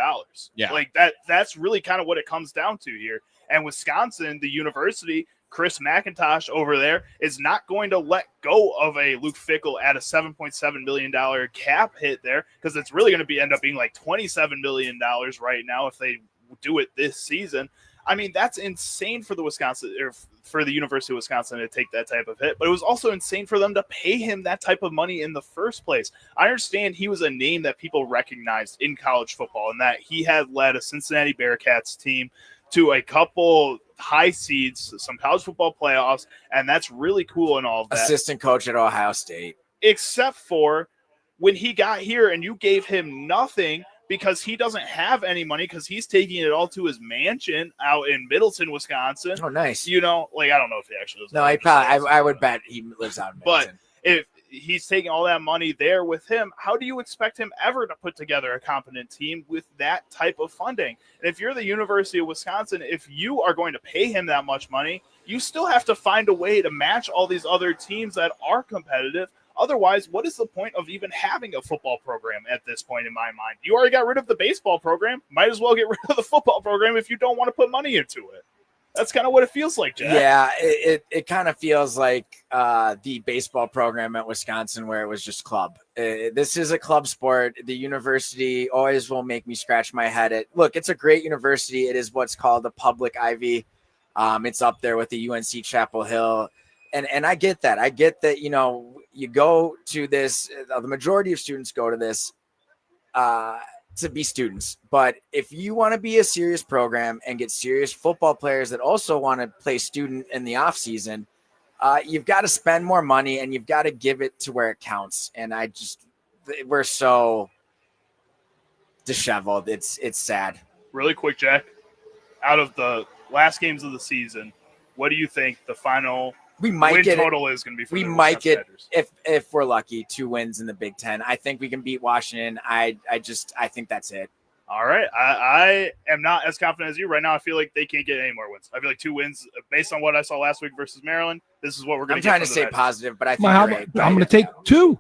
Yeah. Like that's really kind of what it comes down to here. And Wisconsin, the university, Chris McIntosh over there is not going to let go of a Luke Fickell at a $7.7 million cap hit there because it's really going to end up being like $27 million right now if they do it this season. I mean, that's insane for the University of Wisconsin to take that type of hit, but it was also insane for them to pay him that type of money in the first place. I understand he was a name that people recognized in college football and that he had led a Cincinnati Bearcats team to a couple high seeds, some college football playoffs, and that's really cool and all of that. Assistant coach at Ohio State. Except for when he got here and you gave him nothing because he doesn't have any money because he's taking it all to his mansion out in Middleton, Wisconsin. Oh, nice. I don't know if he actually lives. No, he probably. I would bet he lives out in Middleton. But if he's taking all that money there with him, how do you expect him ever to put together a competent team with that type of funding? And if you're the University of Wisconsin, if you are going to pay him that much money, you still have to find a way to match all these other teams that are competitive. Otherwise, what is the point of even having a football program at this point in my mind? You already got rid of the baseball program. Might as well get rid of the football program if you don't want to put money into it. That's kind of what it feels like, Jack. Yeah, it kind of feels like the baseball program at Wisconsin where it was just club. This is a club sport. The university always will make me scratch my head. Look, it's a great university. It is what's called a public Ivy. It's up there with the UNC Chapel Hill. And I get that. I get that, you go to this, the majority of students go to this to be students. But if you want to be a serious program and get serious football players that also want to play student in the off season, you've got to spend more money and you've got to give it to where it counts. And we're so disheveled. It's sad. Really quick, Jack, out of the last games of the season, what do you think the final win total is going to be for the Wisconsin Badgers? If we're lucky, 2 wins in the Big Ten. I think we can beat Washington. I think that's it. All right. I am not as confident as you right now. I feel like they can't get any more wins. I feel like 2 wins based on what I saw last week versus Maryland. This is what we're going to get. I'm trying to stay positive, but I think I'm going to take 2.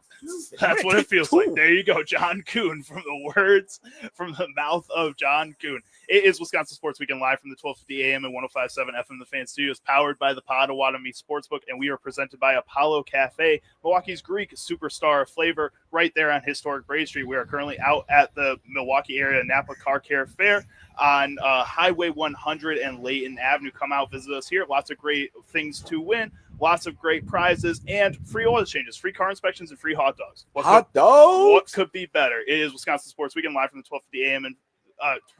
That's what it feels like. There you go, John Kuhn, from the mouth of John Kuhn. It is Wisconsin Sports Weekend live from the 1250 AM and 105.7 FM The Fan Studios, powered by the Potawatomi Sportsbook, and we are presented by Apollo Cafe, Milwaukee's Greek superstar flavor, right there on historic Bray Street. We are currently out at the Milwaukee area Napa Car Care Fair on Highway 100 and Layton Avenue. Come out, visit us here. Lots of great things to win. Lots of great prizes and free oil changes, free car inspections, and free hot dogs. What could be better? It is Wisconsin Sports Weekend live from the 1250 AM and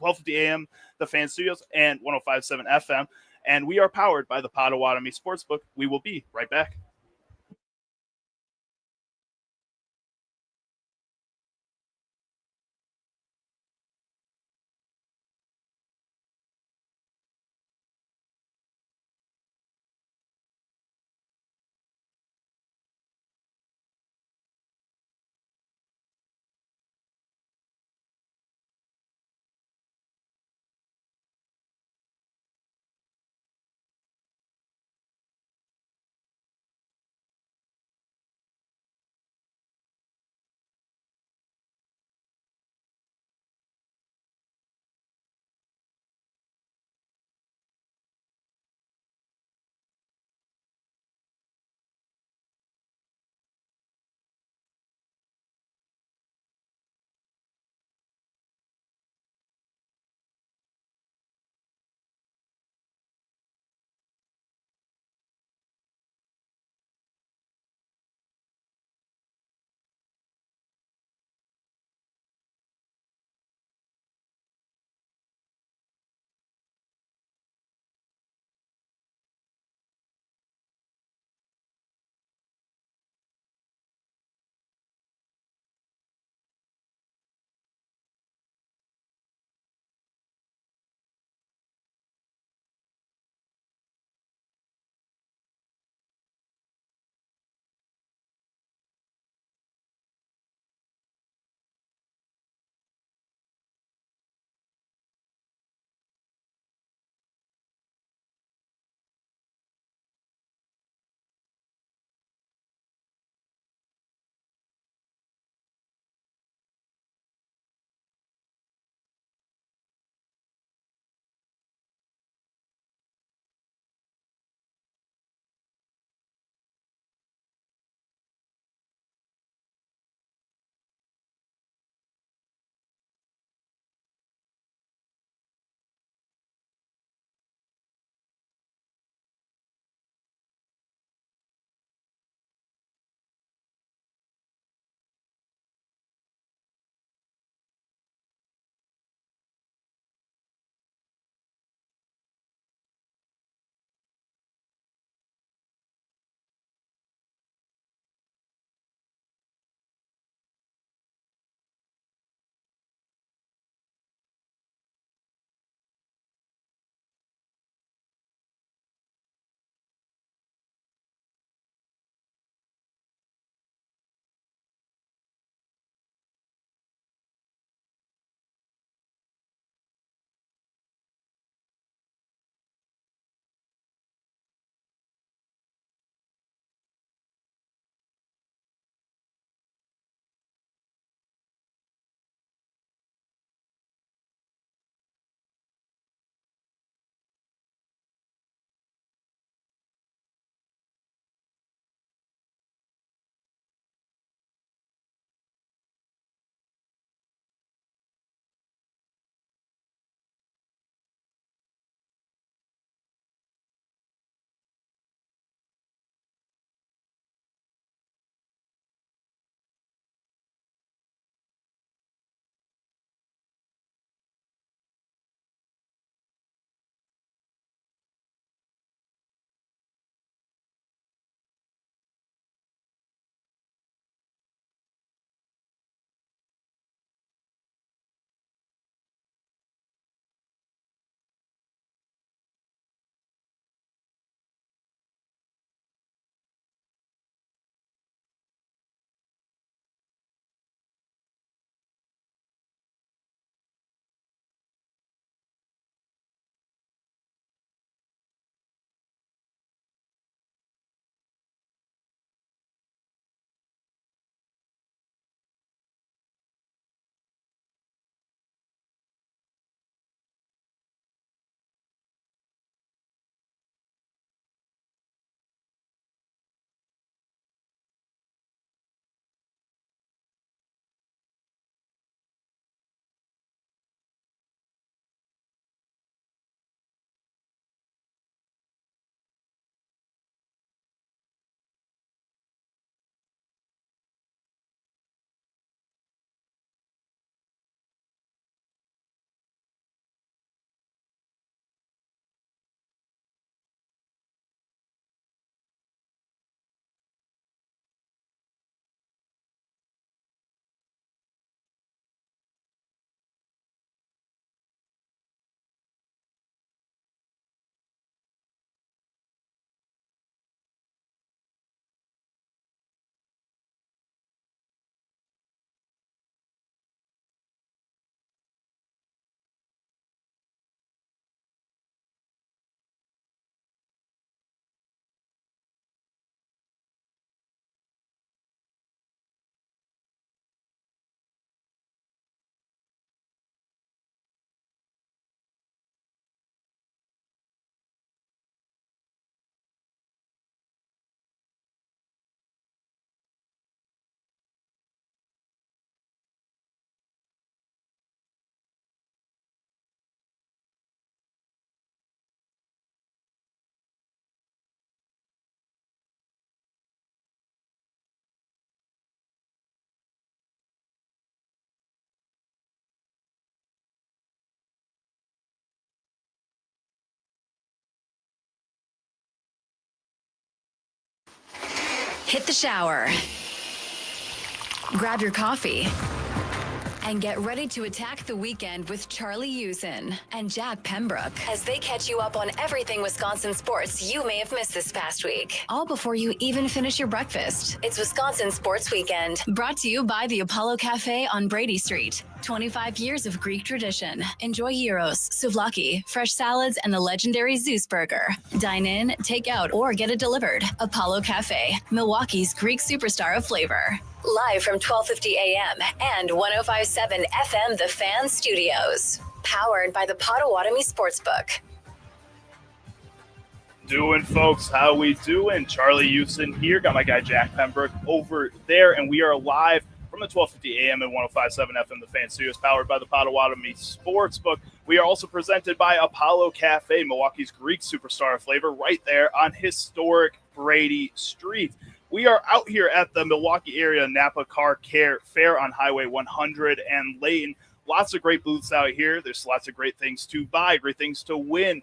1250 AM, the Fan Studios, and 105.7 FM. And we are powered by the Potawatomi Sportsbook. We will be right back. Hit the shower. Grab your coffee. And get ready to attack the weekend with Charlie Uczen and Jack Pembroke as they catch you up on everything Wisconsin sports you may have missed this past week. All before you even finish your breakfast. It's Wisconsin Sports Weekend, brought to you by the Apollo Cafe on Brady Street. 25 years of Greek tradition. Enjoy gyros, souvlaki, fresh salads, and the legendary Zeus burger. Dine in, take out, or get it delivered. Apollo Cafe, Milwaukee's Greek superstar of flavor. Live from 12:50 a.m. and 105.7 FM The Fan Studios. Powered by the Potawatomi Sportsbook. Doing, folks, how we doing? Charlie Uczen here. Got my guy Jack Pembroke over there, and we are live from the 12:50 a.m. and 105.7 FM The Fan Studios, powered by the Potawatomi Sportsbook. We are also presented by Apollo Cafe, Milwaukee's Greek superstar of flavor, right there on historic Brady Street. We are out here at the Milwaukee area Napa Car Care Fair on Highway 100 and Layton. Lots of great booths out here. There's lots of great things to buy, great things to win.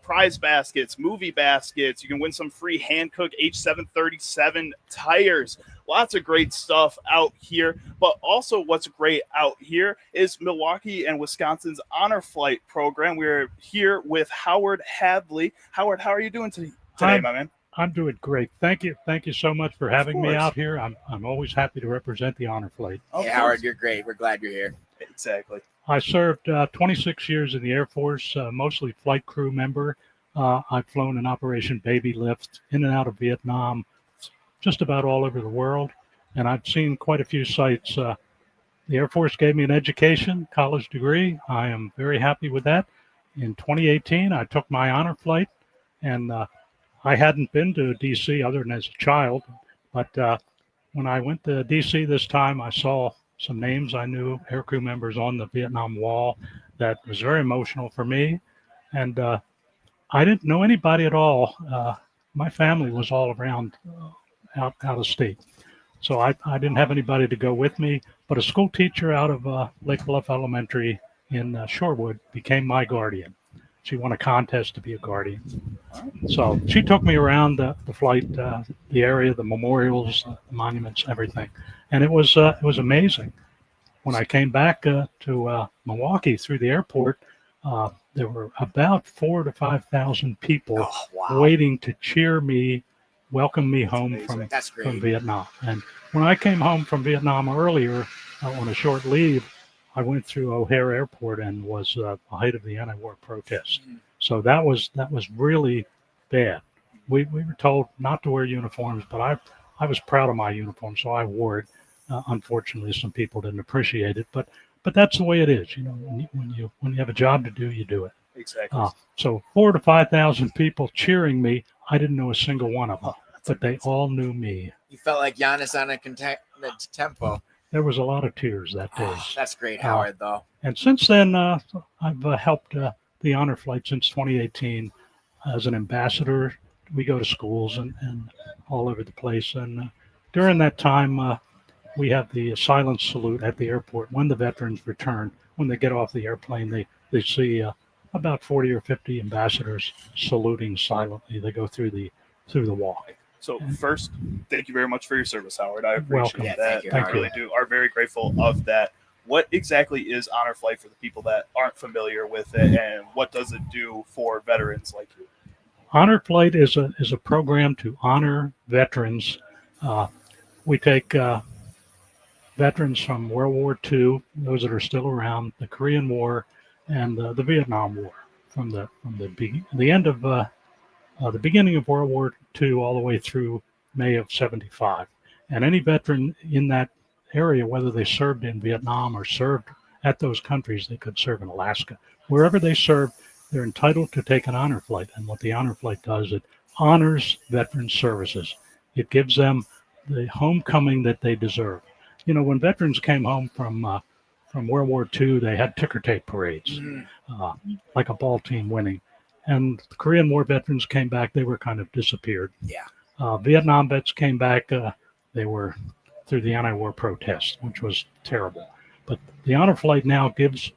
Prize baskets, movie baskets. You can win some free hand-cooked H737 tires. Lots of great stuff out here. But also what's great out here is Milwaukee and Wisconsin's Honor Flight program. We're here with Howard Hadley. Howard, how are you doing today, my man? I'm doing great. Thank you. Thank you so much for having me course. out here. I'm always happy to represent the Honor Flight. Of Hey, course. Howard, you're great. We're glad you're here. Exactly. I served 26 years in the Air Force, mostly flight crew member. I've flown in Operation Baby Lift in and out of Vietnam, just about all over the world. And I've seen quite a few sites. The Air Force gave me an education, college degree. I am very happy with that. In 2018, I took my honor flight, and I hadn't been to D.C. other than as a child. But when I went to D.C. this time, I saw some names I knew, aircrew members on the Vietnam Wall. That was very emotional for me. And I didn't know anybody at all. My family was all around out of state. So I didn't have anybody to go with me, but a school teacher out of Lake Bluff Elementary in Shorewood became my guardian. She won a contest to be a guardian. So she took me around the flight, the area, the memorials, the monuments, everything. And it was amazing. When I came back to Milwaukee through the airport, there were about 4,000 to 5,000 people waiting to cheer me, welcome me home from Vietnam. And when I came home from Vietnam earlier on a short leave, I went through O'Hare Airport and was the height of the anti-war protest. So that was really bad. We were told not to wear uniforms, but I was proud of my uniform, so I wore it. Unfortunately, some people didn't appreciate it, but that's the way it is. You know, when you have a job to do, you do it. Exactly. So 4,000 to 5,000 people cheering me. I didn't know a single one of them, but they all knew me. You felt like Giannis on a tempo. There was a lot of tears that day. That's great, Howard, though. And since then, I've helped the Honor Flight since 2018 as an ambassador. We go to schools and all over the place. And during that time, we have the silent salute at the airport when the veterans return. When they get off the airplane, they see about 40 or 50 ambassadors saluting silently. They go through the walk. So first, thank you very much for your service, Howard. I appreciate Welcome. that. Thank you, I really do. Are very grateful of that. What exactly is Honor Flight for the people that aren't familiar with it, and what does it do for veterans like you? Honor Flight is a program to honor veterans. We take veterans from World War II, those that are still around, the Korean War, and the Vietnam War, from the end of the beginning of World War II all the way through May of '75. And any veteran in that area, whether they served in Vietnam or served at those countries, they could serve in Alaska. Wherever they served, they're entitled to take an honor flight. And what the honor flight does, it honors veteran services. It gives them the homecoming that they deserve. You know, when veterans came home from World War II, they had ticker tape parades, like a ball team winning. And the Korean War veterans came back, they were kind of disappeared. Yeah. Vietnam vets came back, they were through the anti-war protest, which was terrible. But the Honor Flight now gives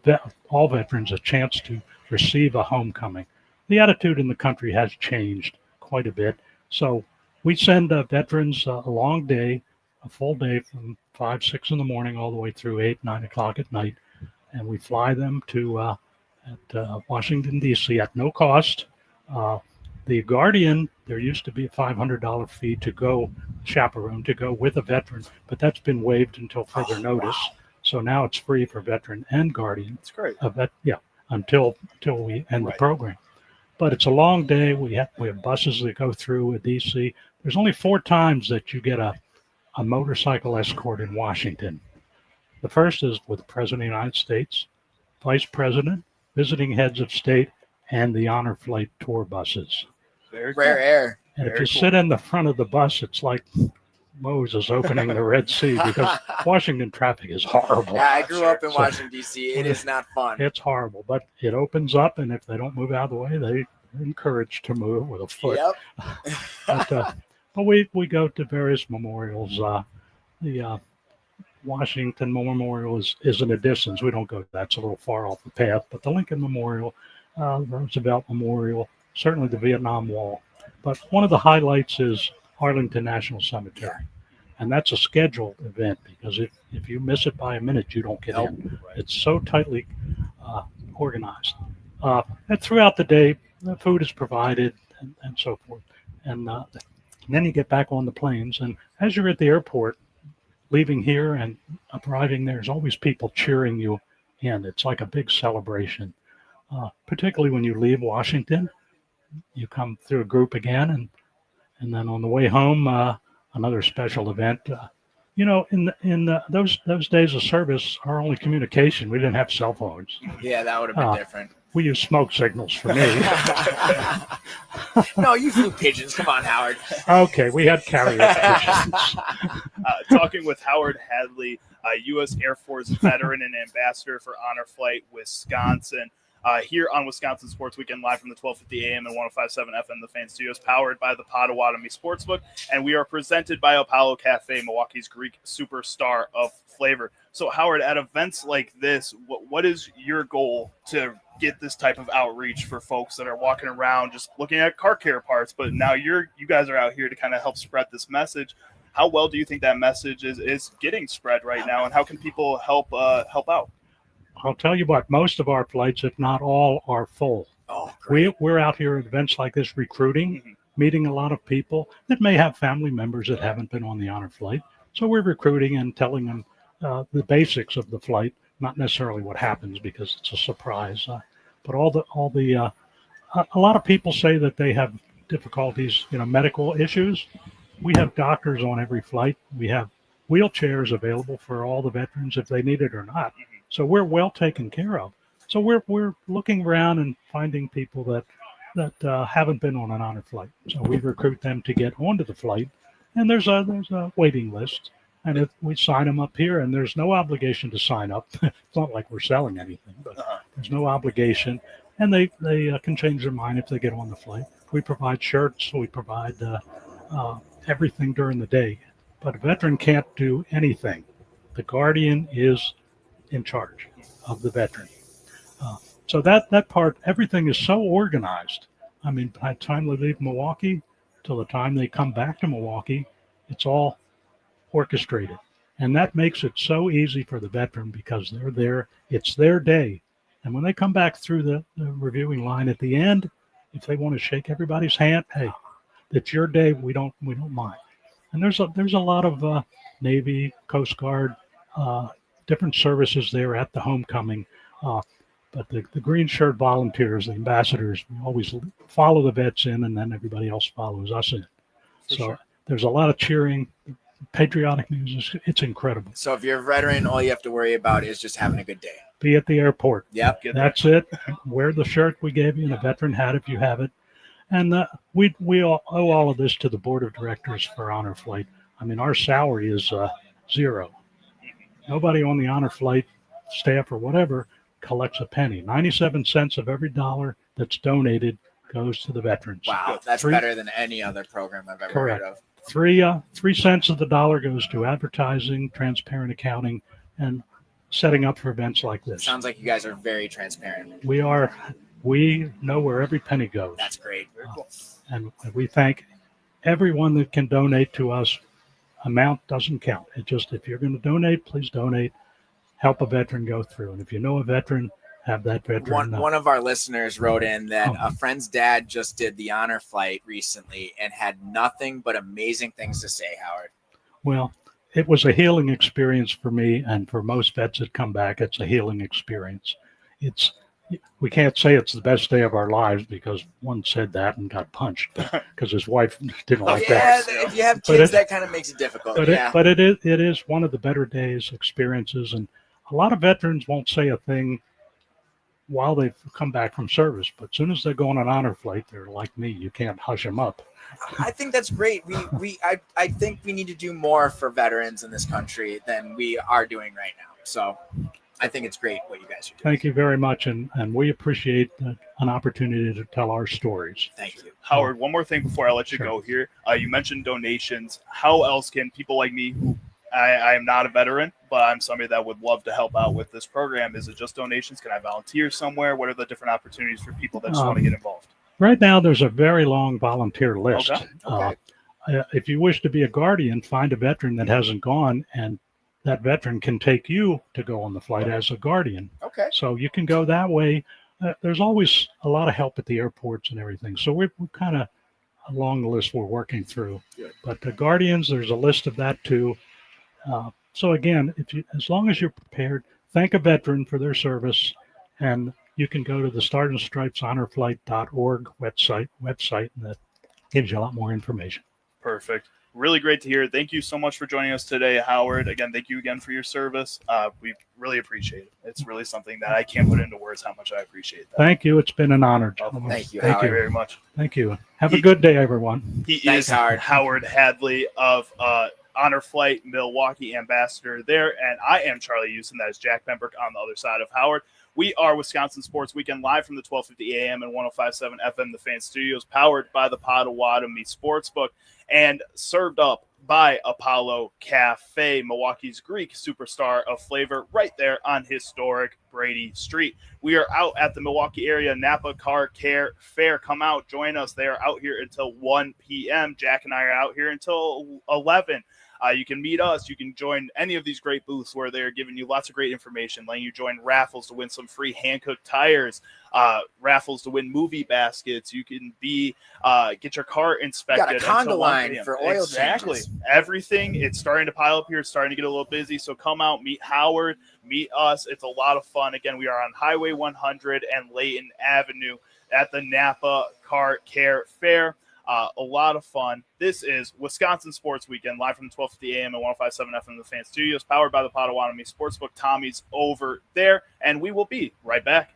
all veterans a chance to receive a homecoming. The attitude in the country has changed quite a bit. So we send veterans a long day, a full day from 5, 6 in the morning all the way through 8, 9 o'clock at night, and we fly them to Washington, D.C. at no cost. The Guardian, there used to be a $500 fee to go chaperone to go with a veteran, but that's been waived until further notice. Wow. So now it's free for veteran and Guardian. That's great. Until we end the program. But it's a long day. We have buses that go through DC. There's only 4 times that you get a motorcycle escort in Washington. The first is with the President of the United States, Vice President, visiting heads of state, and the honor flight tour buses. Very Rare air. And if Very you cool. sit in the front of the bus, it's like Moses opening the Red Sea, because Washington traffic is horrible. Yeah, I grew up in So- Washington, D.C. It is not fun. It's horrible, but it opens up, and if they don't move out of the way, they're encouraged to move with a foot. Yep. But we go to various memorials. The Washington Memorial is in a distance. We don't go to that. It's a little far off the path. But the Lincoln Memorial, Roosevelt Memorial, certainly the Vietnam Wall. But one of the highlights is Arlington National Cemetery. And that's a scheduled event, because if you miss it by a minute, you don't get Nope. in. It's so tightly organized. And throughout the day, the food is provided and so forth. And then you get back on the planes. And as you're at the airport, leaving here and arriving, there's always people cheering you in. It's like a big celebration, particularly when you leave Washington. You come through a group again, and then on the way home, another special event. In those days of service, our only communication, we didn't have cell phones. Yeah, that would have been different. We used smoke signals for me. No, you flew pigeons. Come on, Howard. Okay, we had carrier pigeons. Talking with Howard Hadley, U.S. Air Force veteran and ambassador for Honor Flight Wisconsin, here on Wisconsin Sports Weekend, live from the 1250 AM and 105.7 FM The Fan Studios, powered by the Potawatomi Sportsbook, and we are presented by Apollo Cafe, Milwaukee's Greek superstar of flavor. So, Howard, at events like this, what is your goal to get this type of outreach for folks that are walking around just looking at car care parts, but now you guys are out here to kind of help spread this message? How well do you think that message is getting spread right now, and how can people help out? I'll tell you what, most of our flights, if not all, are full. Oh, great. We're out here at events like this recruiting, meeting a lot of people that may have family members that haven't been on the honor flight. So we're recruiting and telling them the basics of the flight, not necessarily what happens, because it's a surprise. But a lot of people say that they have difficulties, medical issues. We have doctors on every flight. We have wheelchairs available for all the veterans if they need it or not. So we're well taken care of. So we're looking around and finding people that haven't been on an honor flight. So we recruit them to get onto the flight, and there's a waiting list. And if we sign them up here, and there's no obligation to sign up. It's not like we're selling anything, but there's no obligation. And they can change their mind if they get on the flight. We provide shirts. We provide everything during the day. But a veteran can't do anything. The Guardian is in charge of the veteran. So that part, everything is so organized. I mean, by the time they leave Milwaukee till the time they come back to Milwaukee, it's all orchestrated. And that makes it so easy for the veteran, because they're there. It's their day. And when they come back through the reviewing line at the end, if they want to shake everybody's hand, hey, it's your day. We don't mind. And there's a lot of Navy, Coast Guard, different services there at the homecoming. But the green shirt volunteers, the ambassadors, we always follow the vets in, and then everybody else follows us in. So there's a lot of cheering, patriotic music. It's incredible. So if you're a veteran, all you have to worry about is just having a good day. Be at the airport. Yep. That's it. Wear the shirt we gave you and a veteran hat if you have it. And we all owe all of this to the board of directors for Honor Flight. I mean, our salary is zero. Nobody on the Honor Flight staff or whatever collects a penny. 97 cents of every dollar that's donated goes to the veterans. Wow, that's better than any other program I've ever heard of. 3 cents of the dollar goes to advertising, transparent accounting, and setting up for events like this. Sounds like you guys are very transparent. We know where every penny goes. That's great. And we thank everyone that can donate to us, amount doesn't count. It just, if you're going to donate, please donate. Help a veteran go through. And if you know a veteran, have that veteran. One of our listeners wrote in that Oh. a friend's dad just did the honor flight recently and had nothing but amazing things to say, Howard. Well, it was a healing experience for me, and for most vets that come back, it's a healing experience. It's We can't say it's the best day of our lives because one said that and got punched because his wife didn't like that. Yeah, if you have But kids, it- that kind of makes it difficult. But Yeah. it is one of the better days experiences, and a lot of veterans won't say a thing while they've come back from service. But as soon as they go on an honor flight, they're like me. You can't hush them up. I think that's great. I think we need to do more for veterans in this country than we are doing right now. So I think it's great what you guys are doing. Thank you very much, and we appreciate an opportunity to tell our stories. Thank you. Howard, one more thing before I let you Sure. go here. You mentioned donations. How else can people like me, who I am not a veteran, but I'm somebody that would love to help out with this program? Is it just donations? Can I volunteer somewhere? What are the different opportunities for people that just want to get involved? Right now, there's a very long volunteer list. Okay. If you wish to be a guardian, find a veteran that hasn't gone, and that veteran can take you to go on the flight as a guardian. Okay. So you can go that way. There's always a lot of help at the airports and everything. So we're kind of along the list we're working through. Good. But the guardians, there's a list of that too. So again, as long as you're prepared, thank a veteran for their service, and you can go to the Stars and Stripes honorflight.org website, and that gives you a lot more information. Perfect. Really great to hear. Thank you so much for joining us today, Howard. Again, thank you again for your service. We really appreciate it. It's really something that I can't put into words how much I appreciate that. Thank you. It's been an honor, gentlemen. Thank you, Thank Howard. you very much. Thank you. Have a good day, everyone. He Thanks, is Howard. Howard Hadley of Honor Flight Milwaukee ambassador there. And I am Charlie Uczen. That is Jack Pembroke on the other side of Howard. We are Wisconsin Sports Weekend live from the 1250 AM and 105.7 FM, the Fan Studios, powered by the Potawatomi Sportsbook and served up by Apollo Cafe, Milwaukee's Greek superstar of flavor, right there on historic Brady Street. We are out at the Milwaukee area Napa Car Care Fair. Come out, join us. They are out here until 1 p.m. Jack and I are out here until 11. You can meet us. You can join any of these great booths where they're giving you lots of great information, letting you join raffles to win some free hand-cooked tires, raffles to win movie baskets. You can get your car inspected. You got a condo until 1 line p.m. for oil Exactly. changes. Everything. It's starting to pile up here. It's starting to get a little busy. So come out, meet Howard, meet us. It's a lot of fun. Again, we are on Highway 100 and Layton Avenue at the Napa Car Care Fair. A lot of fun. This is Wisconsin Sports Weekend, live from the 1250 AM and 105.7 FM, the Fan Studios, powered by the Potawatomi Sportsbook. Tommy's over there, and we will be right back.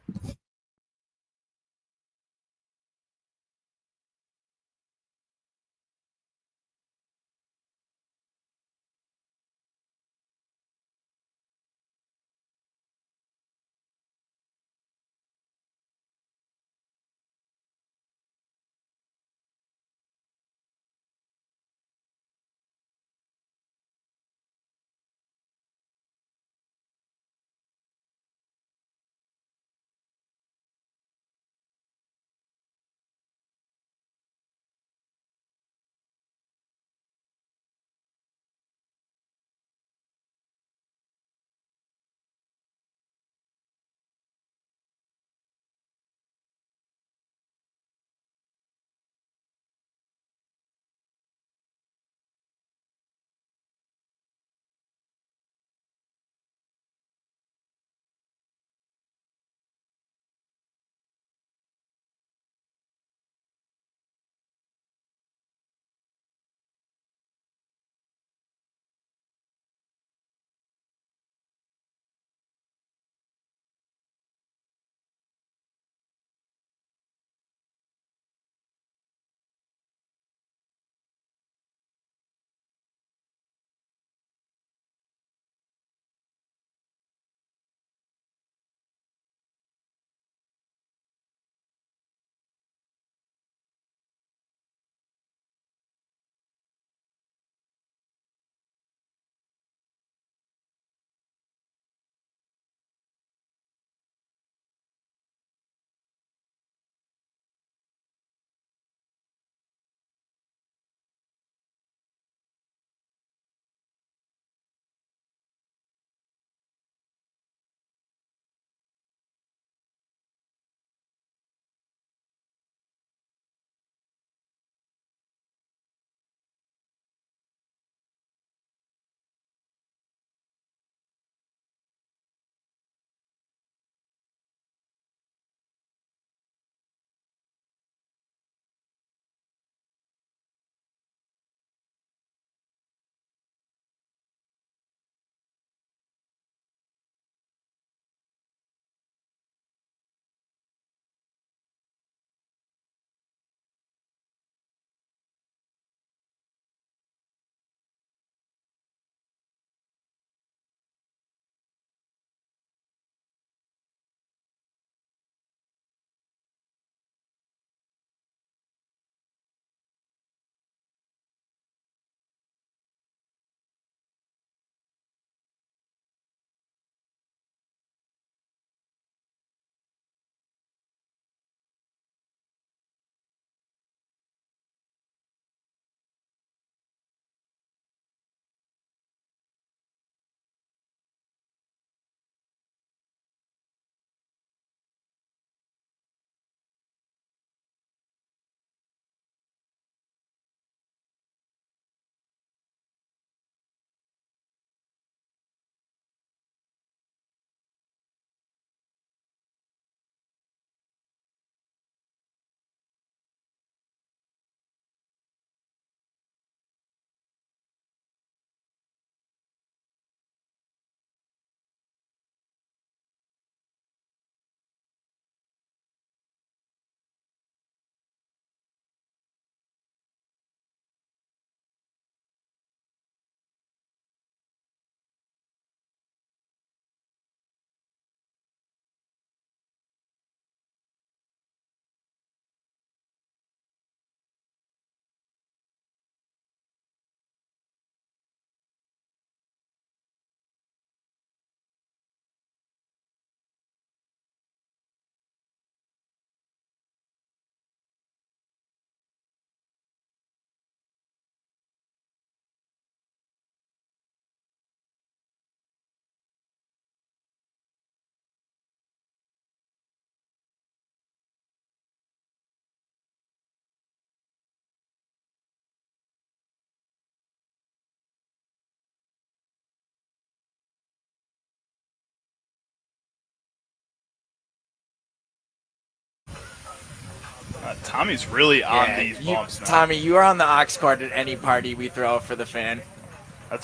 Tommy's really on these bumps now. Tommy, you are on the aux cord at any party we throw for the fan.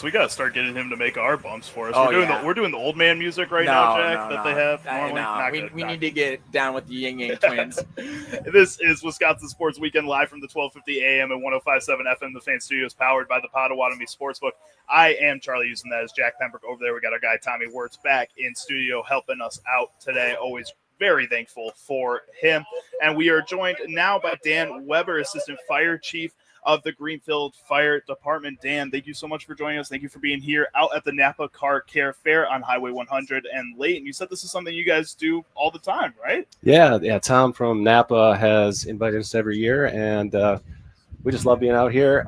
We gotta start getting him to make our bumps for us. Oh, we're doing the old man music right now, Jack, that they have normally. Not good. We need to get down with the Yin Yang twins. This is Wisconsin Sports Weekend live from the 1250 AM and 105.7 FM, the Fan Studios, powered by the Potawatomi Sportsbook. I am Charlie Uczen. That is Jack Pembroke over there. We got our guy Tommy Wirtz back in studio helping us out today. Always very thankful for him. And we are joined now by Dan Weber, Assistant Fire Chief of the Greenfield Fire Department. Dan, thank you so much for joining us. Thank you for being here out at the Napa Car Care Fair on Highway 100 and Layton. You said this is something you guys do all the time, right? Yeah. Tom from Napa has invited us every year, and we just love being out here.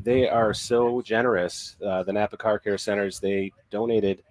They are so generous. The Napa Car Care Centers, they donated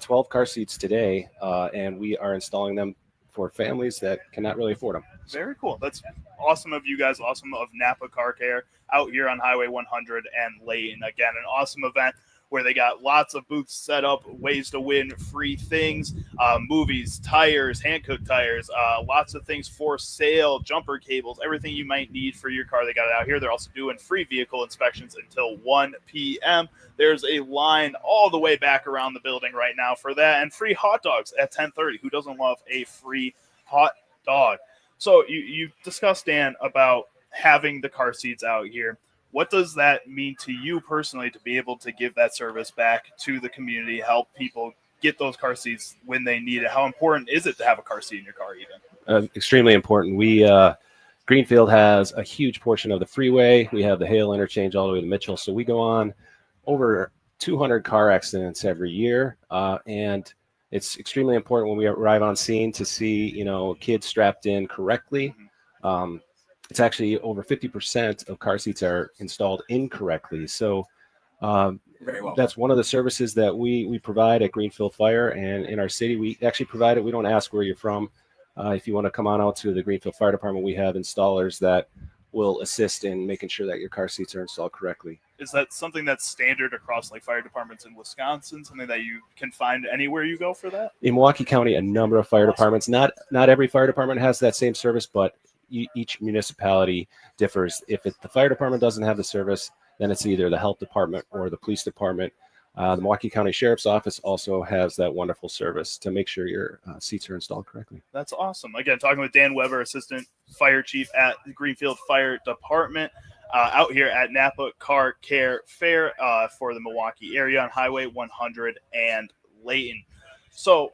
12 car seats today, and we are installing them for families that cannot really afford them. Very cool. That's awesome of you guys. Awesome of Napa Car Care out here on Highway 100 and Layton. Again, an awesome event where they got lots of booths set up, ways to win free things, movies, tires, hand-cooked tires, lots of things for sale, jumper cables, everything you might need for your car. They got it out here. They're also doing free vehicle inspections until 1 p.m. There's a line all the way back around the building right now for that, and free hot dogs at 10:30. Who doesn't love a free hot dog? So you discussed, Dan, about having the car seats out here. What does that mean to you personally to be able to give that service back to the community, help people get those car seats when they need it? How important is it to have a car seat in your car even? Extremely important. We Greenfield has a huge portion of the freeway. We have the Hale interchange all the way to Mitchell. So we go on over 200 car accidents every year. And it's extremely important when we arrive on scene to see, kids strapped in correctly. It's actually over 50% of car seats are installed incorrectly. So Very well. that's one of the services that we provide at Greenfield Fire, and in our city, we actually provide it. We don't ask where you're from. If you want to come on out to the Greenfield Fire Department, we have installers that will assist in making sure that your car seats are installed correctly. Is that something that's standard across like fire departments in Wisconsin, something that you can find anywhere you go for that? In Milwaukee County, a number of fire departments, not every fire department has that same service, but each municipality differs. If the fire department doesn't have the service, then it's either the health department or the police department. The Milwaukee County Sheriff's Office also has that wonderful service to make sure your seats are installed correctly. That's awesome. Again, talking with Dan Weber, Assistant Fire Chief at the Greenfield Fire Department, out here at Napa Car Care Fair for the Milwaukee area on Highway 100 and Layton. So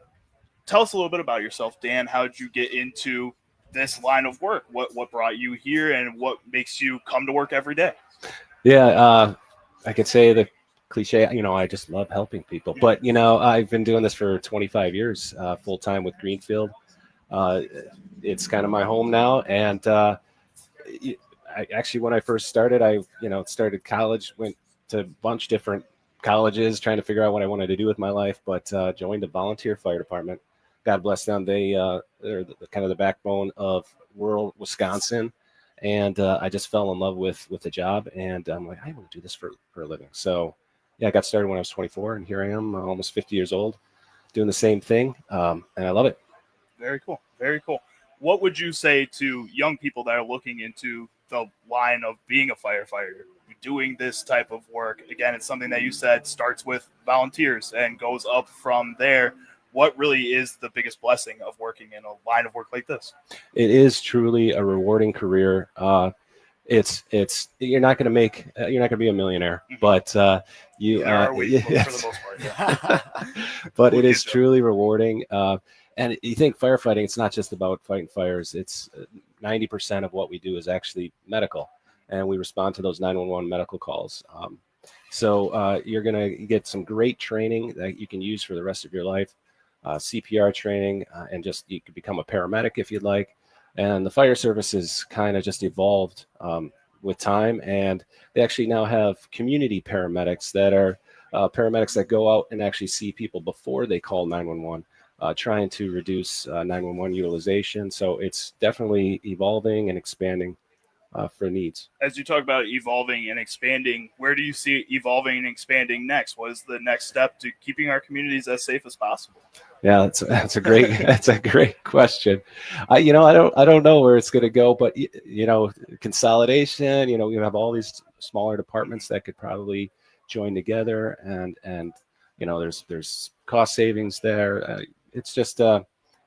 tell us a little bit about yourself, Dan. How did you get into this line of work? What brought you here, and what makes you come to work every day? Yeah, I could say the cliche, I just love helping people. But, I've been doing this for 25 years full time with Greenfield. It's kind of my home now. And when I first started, I started college, went to a bunch of different colleges trying to figure out what I wanted to do with my life, but joined a volunteer fire department. God bless them. They're kind of the backbone of rural Wisconsin. And I just fell in love with the job. And I'm like, I want to do this for a living. So, yeah, I got started when I was 24. And here I am, almost 50 years old, doing the same thing. And I love it. Very cool. Very cool. What would you say to young people that are looking into the line of being a firefighter, doing this type of work? Again, it's something that you said starts with volunteers and goes up from there. What really is the biggest blessing of working in a line of work like this? It is truly a rewarding career. You're not going to be a millionaire, but you are for the most part. But it is truly rewarding. And you think firefighting, it's not just about fighting fires. It's 90% of what we do is actually medical, and we respond to those 911 medical calls. So you're going to get some great training that you can use for the rest of your life. CPR training, and just you could become a paramedic if you'd like. And the fire service has kind of just evolved with time, and they actually now have community paramedics that are paramedics that go out and actually see people before they call 911, trying to reduce 911 utilization. So it's definitely evolving and expanding. for needs. As you talk about evolving and expanding, where do you see it evolving and expanding next? What is the next step to keeping our communities as safe as possible? Yeah, that's a great that's a great question. I don't know where it's going to go, but consolidation. We have all these smaller departments that could probably join together, and there's cost savings there. It's just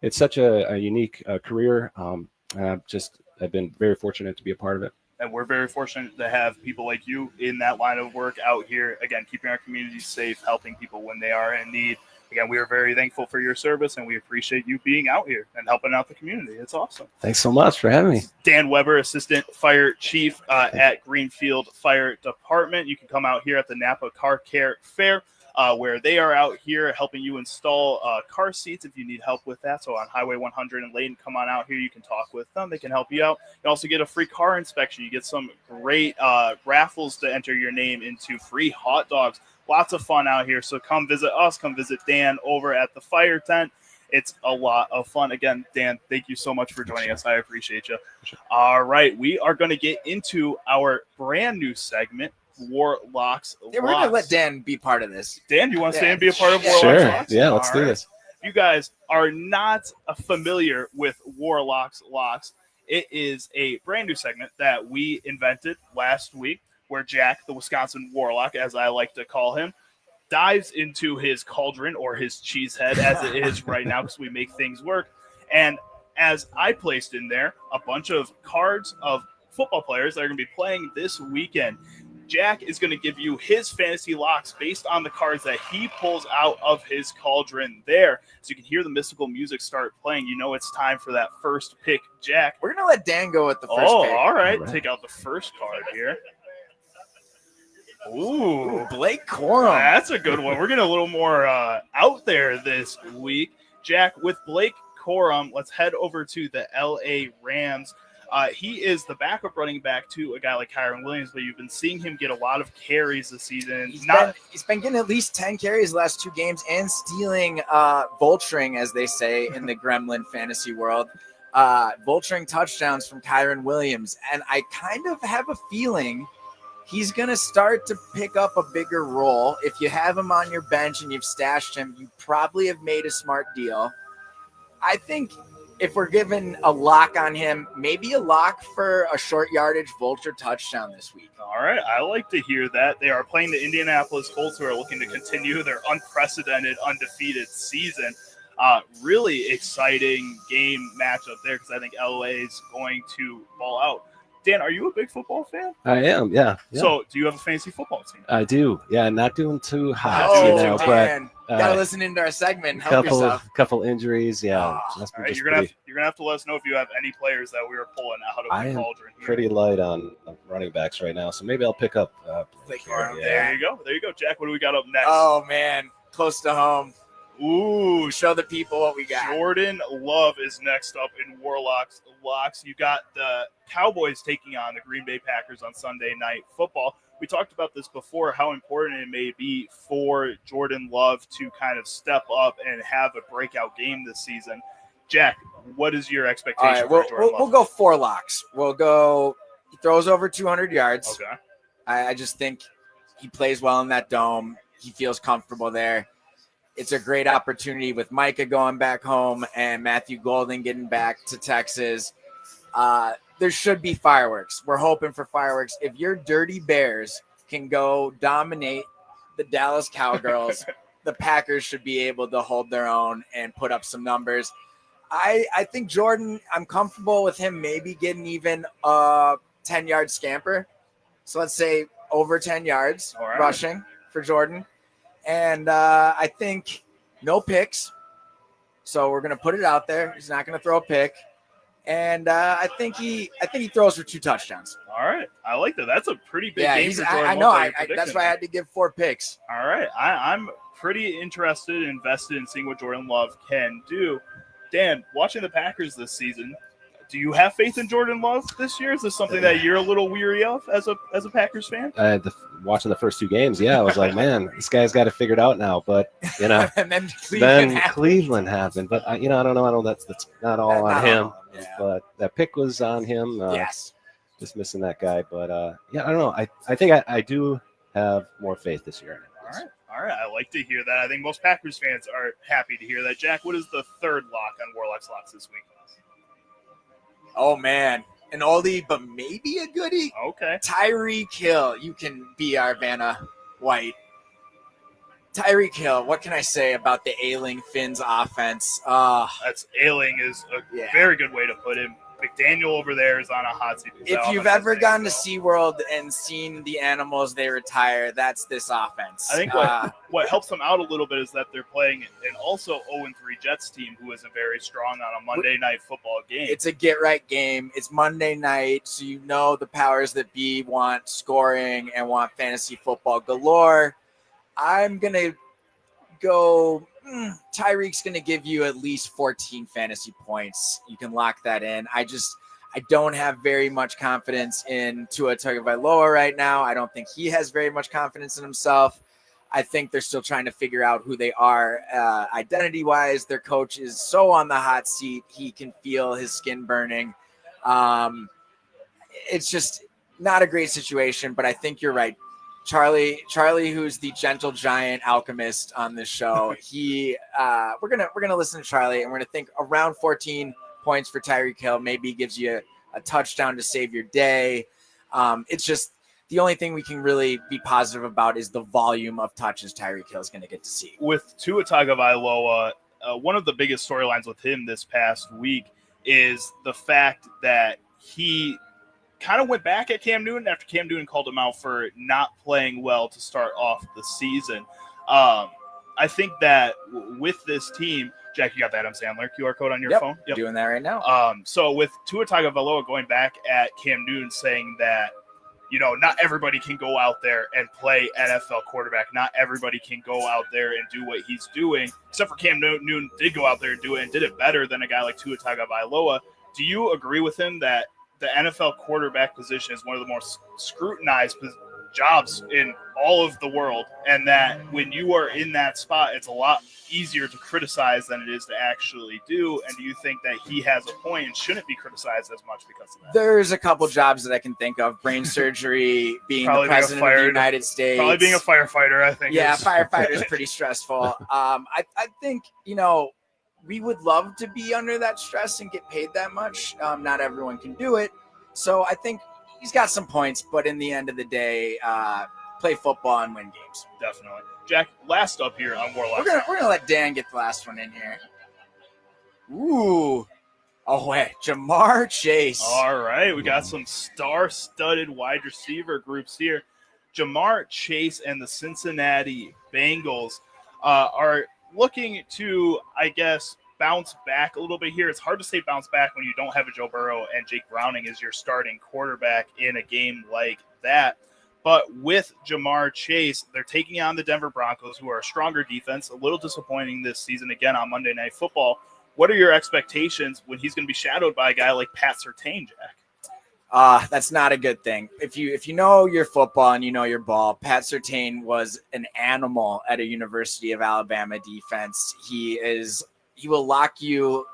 it's such a unique career. I've been very fortunate to be a part of it. And we're very fortunate to have people like you in that line of work out here, again, keeping our communities safe, helping people when they are in need. Again, we are very thankful for your service, and we appreciate you being out here and helping out the community. It's awesome. Thanks so much for having me. Dan Weber, Assistant Fire Chief at Greenfield Fire Department. You can come out here at the Napa Car Care Fair, where they are out here helping you install car seats if you need help with that. So on Highway 100 in Layton, come on out here. You can talk with them. They can help you out. You also get a free car inspection. You get some great raffles to enter your name into, free hot dogs. Lots of fun out here. So come visit us. Come visit Dan over at the fire tent. It's a lot of fun. Again, Dan, thank you so much for joining us. I appreciate you. All right. We are going to get into our brand new segment, Warlocks. Yeah, we're going to let Dan be part of this. Dan, you want to stay and be a part of Warlocks? Sure. Locks? Yeah, let's do this. If you guys are not familiar with Warlocks Locks, it is a brand new segment that we invented last week, where Jack, the Wisconsin Warlock, as I like to call him, dives into his cauldron, or his cheese head as it is right now, because we make things work. And as I placed in there a bunch of cards of football players that are going to be playing this weekend, Jack is going to give you his fantasy locks based on the cards that he pulls out of his cauldron there. So you can hear the mystical music start playing. You know it's time for that first pick, Jack. We're going to let Dan go with the first pick. All right. Take out the first card here. Ooh, Blake Corum. That's a good one. We're getting a little more out there this week. Jack, with Blake Corum, let's head over to the LA Rams. He is the backup running back to a guy like Kyron Williams, but you've been seeing him get a lot of carries this season. He's been getting at least 10 carries the last 2 games and stealing, vulturing, as they say in the Gremlin fantasy world, vulturing touchdowns from Kyron Williams. And I kind of have a feeling he's going to start to pick up a bigger role. If you have him on your bench and you've stashed him, you probably have made a smart deal. I think if we're given a lock on him, maybe a lock for a short yardage vulture touchdown this week. All right. I like to hear that. They are playing the Indianapolis Colts, who are looking to continue their unprecedented, undefeated season. Really exciting game matchup there, because I think LA is going to ball out. Dan, are you a big football fan? I am, yeah. So, do you have a fantasy football team? I do, yeah. Not doing too hot, Dan, but gotta listen into our segment. Help yourself. Couple injuries, yeah. All right, you're gonna have to let us know if you have any players that we were pulling out of the cauldron here. Pretty light on running backs right now, so maybe I'll pick up. There you go, Jack. What do we got up next? Oh man, close to home. Ooh, show the people what we got. Jordan Love is next up in Warlocks Locks. You got the Cowboys taking on the Green Bay Packers on Sunday Night Football. We talked about this before, how important it may be for Jordan Love to kind of step up and have a breakout game this season. Jack, what is your expectation for Jordan Love? We'll go 4 locks. We'll go, he throws over 200 yards. Okay. I just think he plays well in that dome. He feels comfortable there. It's a great opportunity with Micah going back home and Matthew Golden getting back to Texas. There should be fireworks. We're hoping for fireworks. If your Dirty Bears can go dominate the Dallas Cowgirls, the Packers should be able to hold their own and put up some numbers. I think Jordan, I'm comfortable with him maybe getting even a 10-yard scamper. So let's say over 10 yards rushing for Jordan. And I think no picks. So we're going to put it out there. He's not going to throw a pick. And I think he throws for 2 touchdowns. All right. I like that. That's a pretty big game for Jordan. I know. That's why I had to give 4 picks. All right. I'm pretty interested and invested in seeing what Jordan Love can do. Dan, watching the Packers this season, do you have faith in Jordan Love this year? Is this something that you're a little weary of as a Packers fan? Watching the first 2 games, I was like, man, this guy's got it figured out now. But and then Cleveland happened. But I don't know. That's not all on him. Yeah. But that pick was on him. Yes. just missing that guy. But yeah, I don't know. I think I do have more faith this year. All right. I like to hear that. I think most Packers fans are happy to hear that. Jack, what is the third lock on Warlock's Locks this week? Oh, man. An oldie, but maybe a goodie. Okay. Tyreek Hill. You can be our Vanna White. Tyreek Hill, what can I say about the ailing Finns offense? That's ailing is a very good way to put him. McDaniel over there is on a hot seat. If you've ever gone to SeaWorld and seen the animals they retire, that's this offense. I think what helps them out a little bit is that they're playing an also 0-3 Jets team who isn't very strong on a Monday night football game. It's a get-right game. It's Monday night, so you know the powers that be want scoring and want fantasy football galore. I'm going to go Tyreek's going to give you at least 14 fantasy points. You can lock that in. I don't have very much confidence in Tua Tagovailoa right now. I don't think he has very much confidence in himself. I think they're still trying to figure out who they are identity-wise. Their coach is so on the hot seat. He can feel his skin burning. It's just not a great situation, but I think you're right. Charlie, who's the gentle giant alchemist on this show, we're gonna listen to Charlie, and we're gonna think around 14 points for Tyreek Hill. Maybe he gives you a touchdown to save your day. It's just the only thing we can really be positive about is the volume of touches Tyreek Hill is going to get to see. With Tua Tagovailoa, one of the biggest storylines with him this past week is the fact that he kind of went back at Cam Newton after Cam Newton called him out for not playing well to start off the season. I think that with this team, Jack, you got the Adam Sandler QR code on your phone? Yep, doing that right now. So with Tua Tagovailoa going back at Cam Newton saying that, not everybody can go out there and play NFL quarterback. Not everybody can go out there and do what he's doing, except for Cam Newton did go out there and do it and did it better than a guy like Tua Tagovailoa. Do you agree with him that the NFL quarterback position is one of the most scrutinized jobs in all of the world, and that when you are in that spot, it's a lot easier to criticize than it is to actually do? And do you think that he has a point and shouldn't be criticized as much because of that? There's a couple jobs that I can think of. Brain surgery, being the president of the United States. Probably being a firefighter, I think. Yeah, firefighter is pretty stressful. I think, we would love to be under that stress and get paid that much. Not everyone can do it. So I think he's got some points, but in the end of the day, play football and win games. Definitely. Jack, last up here on Warlock. We're gonna let Dan get the last one in here. Ooh. Oh, wait. Jamar Chase. All right. We got some star-studded wide receiver groups here. Jamar Chase and the Cincinnati Bengals are looking to, I guess, bounce back a little bit here. It's hard to say bounce back when you don't have a Joe Burrow and Jake Browning as your starting quarterback in a game like that. But with Jamar Chase, they're taking on the Denver Broncos, who are a stronger defense, a little disappointing this season again on Monday Night Football. What are your expectations when he's going to be shadowed by a guy like Pat Surtain, Jack? That's not a good thing. If you know your football and you know your ball, Pat Surtain was an animal at a University of Alabama defense. He will lock you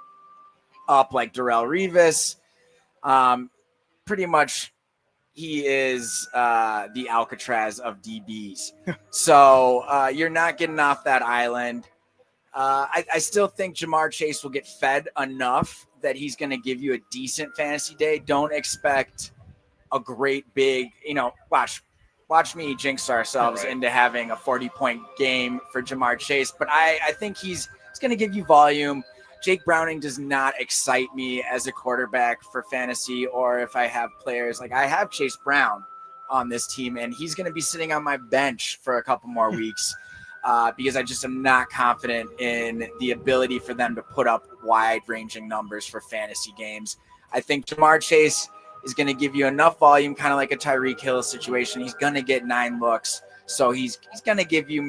up like Darrelle Revis. Pretty much, he is the Alcatraz of DBs. So you're not getting off that island. I still think Jamar Chase will get fed enough that he's going to give you a decent fantasy day. Don't expect a great big, watch me jinx ourselves into having a 40-point game for Jamar Chase. But I think he's going to give you volume. Jake Browning does not excite me as a quarterback for fantasy, or if I have players like I have Chase Brown on this team, and he's going to be sitting on my bench for a couple more weeks because I just am not confident in the ability for them to put up wide-ranging numbers for fantasy games. I think Jamar Chase is going to give you enough volume, kind of like a Tyreek Hill situation. He's going to get 9 looks, so he's going to give you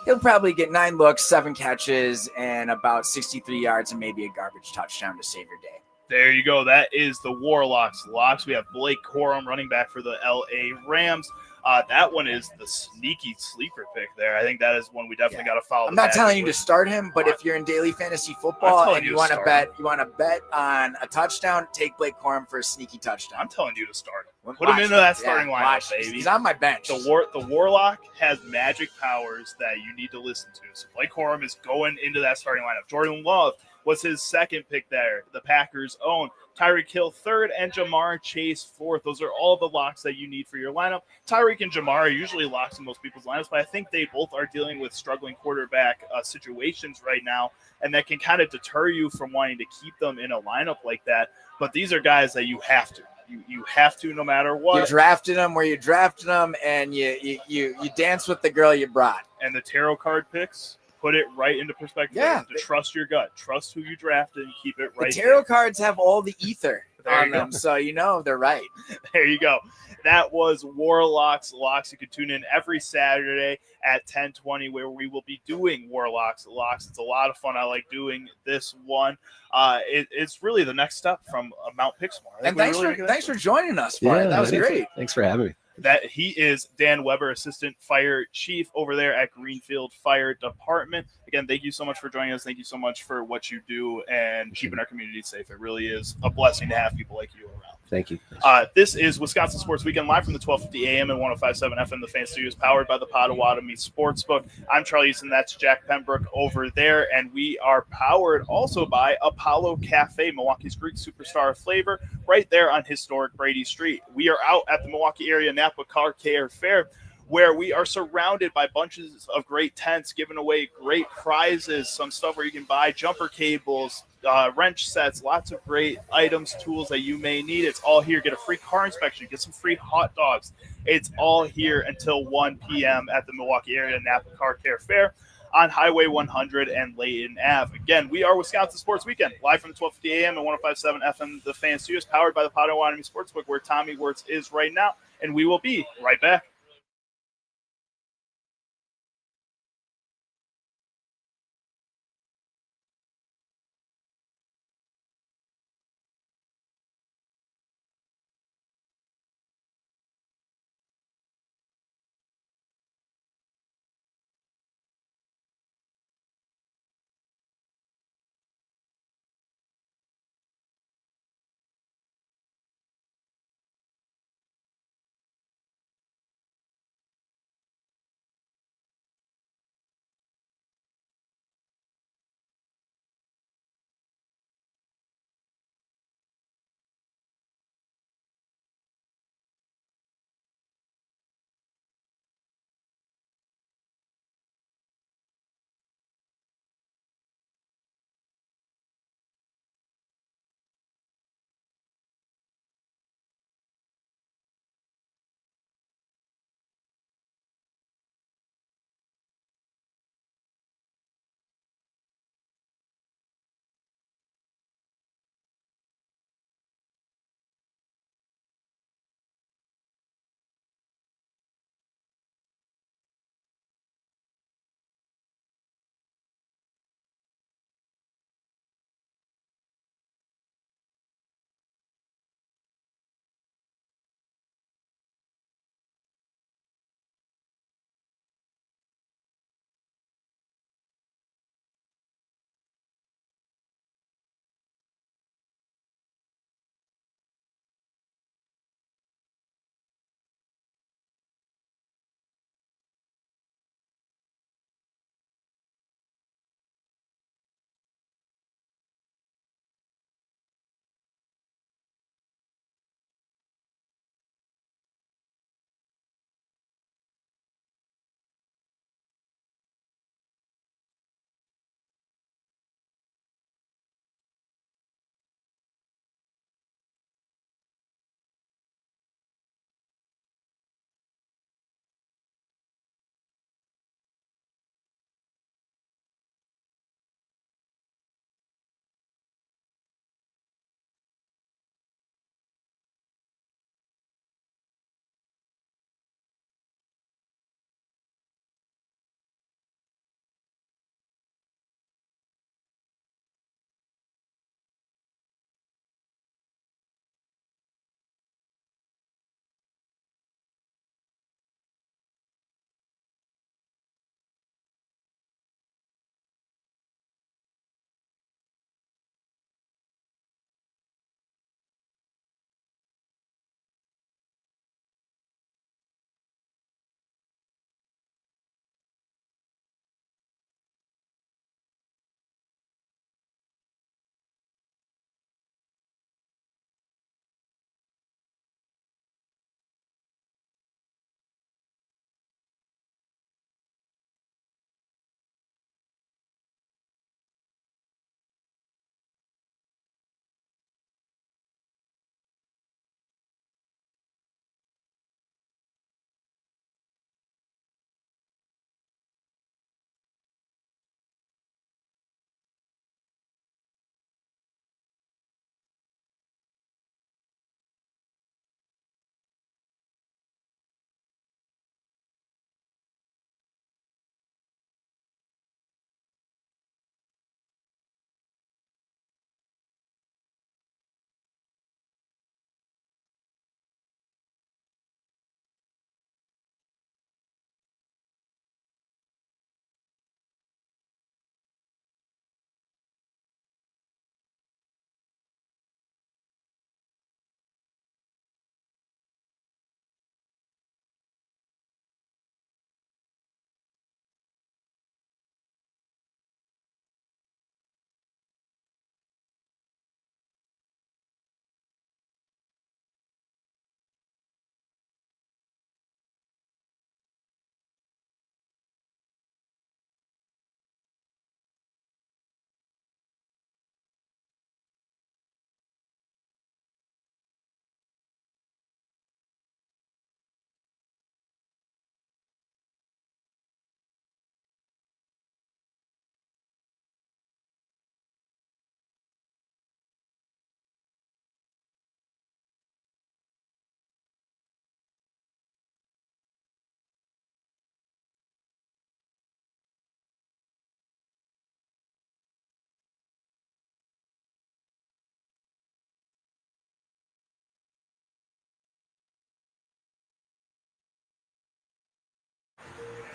he'll probably get 9 looks, 7 catches, and about 63 yards and maybe a garbage touchdown to save your day. There you go. That is the Warlocks locks. We have Blake Corum, running back for the LA Rams. That one is the sneaky sleeper pick there. I think that is one we definitely got to follow. I'm not telling you to start him, but if you're in daily fantasy football and you want to bet on a touchdown, take Blake Corum for a sneaky touchdown. I'm telling you to start him. Put him into that starting lineup, baby. He's on my bench. The Warlock has magic powers that you need to listen to. So Blake Corum is going into that starting lineup. Jordan Love was his second pick there. The Packers' own. Tyreek Hill third and Jamar Chase fourth. Those are all the locks that you need for your lineup. Tyreek and Jamar are usually locks in most people's lineups, but I think they both are dealing with struggling quarterback situations right now, and that can kind of deter you from wanting to keep them in a lineup like that. But these are guys that you have to. You have to no matter what. You drafted them where you drafted them, and you dance with the girl you brought. And the tarot card picks put it right into perspective. Yeah. To trust your gut. Trust who you drafted and keep it right. The tarot cards have all the ether on them, go. so you know they're right. There you go. That was Warlocks Locks. You can tune in every Saturday at 10:20 where we will be doing Warlocks Locks. It's a lot of fun. I like doing this one. It's really the next step from Mount Pixmore. And thanks for joining us, Bart. That was great. Thanks for having me. That he is Dan Weber, Assistant Fire Chief over there at Greenfield Fire Department. Again, thank you so much for joining us. Thank you so much for what you do and keeping our community safe. It really is a blessing to have people like you around. Thank you. This is Wisconsin Sports Weekend live from the 1250 AM and 105.7 FM. The Fan Studios powered by the Potawatomi Sportsbook. I'm Charlie Uczen. That's Jack Pembroke over there. And we are powered also by Apollo Cafe, Milwaukee's Greek superstar flavor, right there on historic Brady Street. We are out at the Milwaukee area Napa Car Care Fair, where we are surrounded by bunches of great tents, giving away great prizes, some stuff where you can buy jumper cables, wrench sets, lots of great items, tools that you may need. It's all here. Get a free car inspection, get some free hot dogs. It's all here until 1 p.m. at the Milwaukee area Napa Car Care Fair on Highway 100 and Layton Ave. Again, we are Wisconsin Sports Weekend, live from 1250 AM and 105.7 FM, the Fan Studios, powered by the Potawatomi Sportsbook, where Tommy Wirtz is right now, and we will be right back.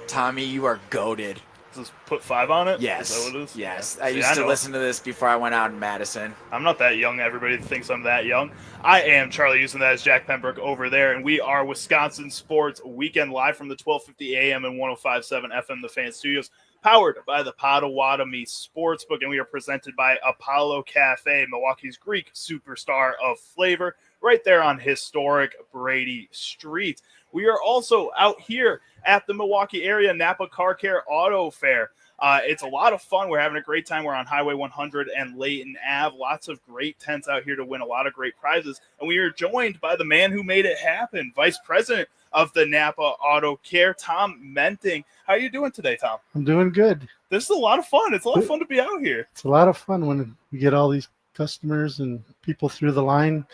Tommy, you are goated. Just put 5 on it? Yes. Is that what it is? Yes. Yeah. I See, used to know. listen to this before I went out in Madison. I'm not that young. Everybody thinks I'm that young. I am Charlie Uczen. That is Jack Pembroke over there. And we are Wisconsin Sports Weekend live from the 1250 AM and 105.7 FM, the Fan Studios, powered by the Potawatomi Sportsbook. And we are presented by Apollo Cafe, Milwaukee's Greek superstar of flavor, right there on historic Brady Street. We are also out here at the Milwaukee area Napa Car Care Auto Fair. It's a lot of fun. We're having a great time. We're on Highway 100 and Layton Ave. Lots of great tents out here to win a lot of great prizes. And we are joined by the man who made it happen, Vice President of the Napa Auto Care, Tom Menting. How are you doing today, Tom? I'm doing good. This is a lot of fun. It's a lot of fun to be out here. It's a lot of fun when we get all these customers and people through the line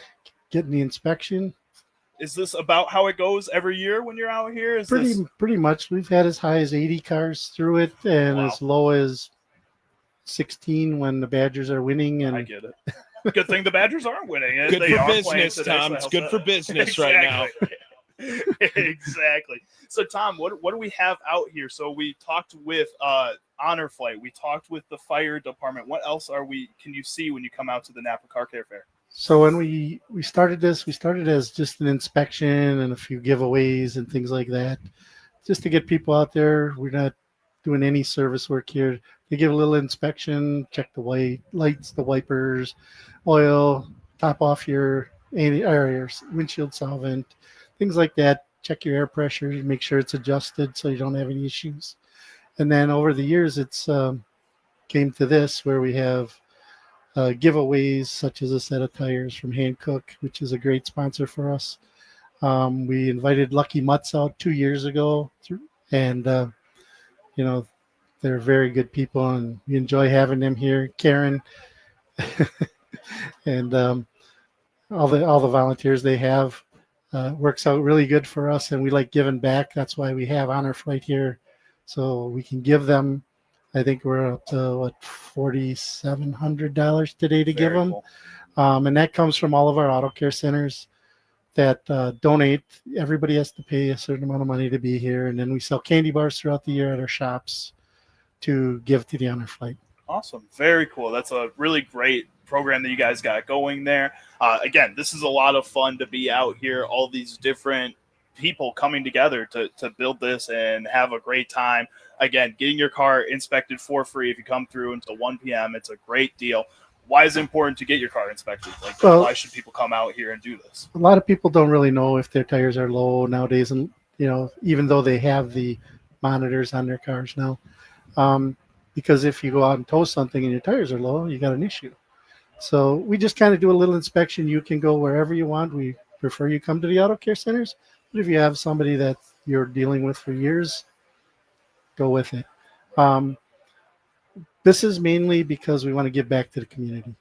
getting the inspection. Is this about how it goes every year when you're out here? Pretty much. We've had as high as 80 cars through it and Wow. as low as 16 when the Badgers are winning. And I get it. Good thing the Badgers aren't winning. Good They for are playing business, today, Tom. so It's that good helps for out. business right now. Exactly. So, Tom, what do we have out here? So we talked with Honor Flight. We talked with the fire department. What else can you see when you come out to the Napa Car Care Fair? so when we started this, we started as just an inspection and a few giveaways and things like that, just to get people out there. We're not doing any service work here. They give a little inspection, check the lights, the wipers, oil, top off your windshield solvent, things like that. Check your air pressure, make sure it's adjusted so you don't have any issues. And then over the years, it's came to this where we have giveaways such as a set of tires from Hankook, which is a great sponsor for us. We invited Lucky Mutts out 2 years ago, and they're very good people, and we enjoy having them here. Karen and all the volunteers they have works out really good for us, and we like giving back. That's why we have Honor Flight here, so we can give them. I think we're up to $4,700 today to give them, Cool. and that comes from all of our auto care centers that donate. Everybody has to pay a certain amount of money to be here, and then we sell candy bars throughout the year at our shops to give to the Honor Flight. Awesome. Very cool. That's a really great program that you guys got going there. Again, this is a lot of fun to be out here, all these different people coming together to build this and have a great time. Again, getting your car inspected for free if you come through until 1 p.m. It's a great deal. Why is it important to get your car inspected? Why should people come out here and do this? A lot of people don't really know if their tires are low nowadays, and even though they have the monitors on their cars now, because if you go out and tow something and your tires are low, you got an issue. So we just kind of do a little inspection. You can go wherever you want. We prefer you come to the auto care centers, but if you have somebody that you're dealing with for years, go with it. This is mainly because we want to give back to the community.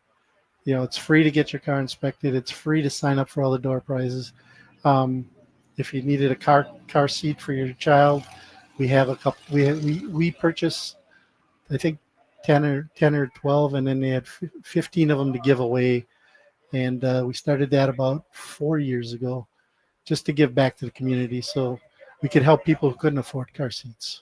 It's free to get your car inspected. It's free to sign up for all the door prizes. If you needed a car seat for your child, we have a couple. We purchase, I think, 10 or 12, and then they had 15 of them to give away. And we started that about 4 years ago, just to give back to the community, so we could help people who couldn't afford car seats.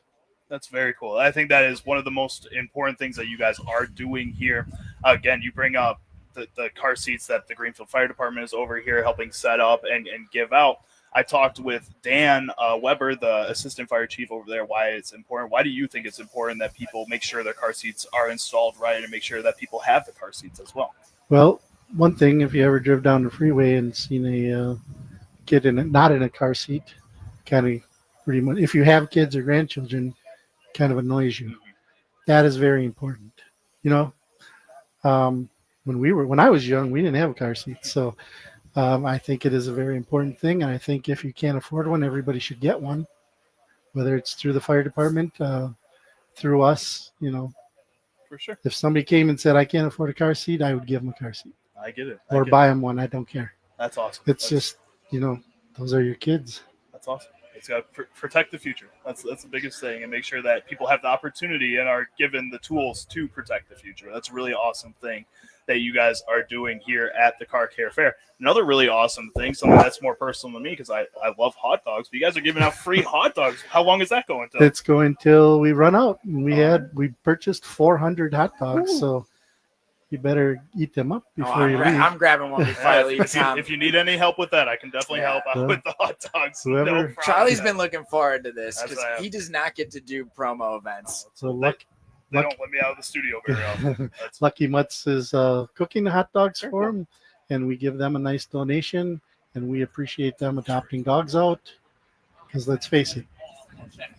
That's very cool. I think that is one of the most important things that you guys are doing here. Again, you bring up the car seats that the Greenfield Fire Department is over here helping set up and give out. I talked with Dan Weber, the assistant fire chief over there, why it's important. Why do you think it's important that people make sure their car seats are installed right and make sure that people have the car seats as well? Well, one thing, if you ever drove down the freeway and seen a kid not in a car seat, kind of pretty much, if you have kids or grandchildren, kind of annoys you. That is very important. When I was young, we didn't have a car seat, so I think it is a very important thing. And I think if you can't afford one, everybody should get one, whether it's through the fire department, through us. For sure. If somebody came and said, I can't afford a car seat, I would give them a car seat. I get it. Or buy them one. I don't care. That's awesome. It's just, those are your kids. That's awesome. It's got to protect the future. That's the biggest thing, and make sure that people have the opportunity and are given the tools to protect the future. That's a really awesome thing that you guys are doing here at the Car Care Fair. Another really awesome thing, something that's more personal to me because I love hot dogs, but you guys are giving out free hot dogs. How long is that going to? It's going till we run out. We purchased 400 hot dogs, so you better eat them up before you leave. I'm grabbing one before I leave. If you need any help with that, I can definitely help out with the hot dogs. Whoever- Charlie's been looking forward to this because he does not get to do promo events. So they don't let me out of the studio very often. Lucky Mutts is cooking the hot dogs for them, and we give them a nice donation, and we appreciate them adopting dogs out because let's face it,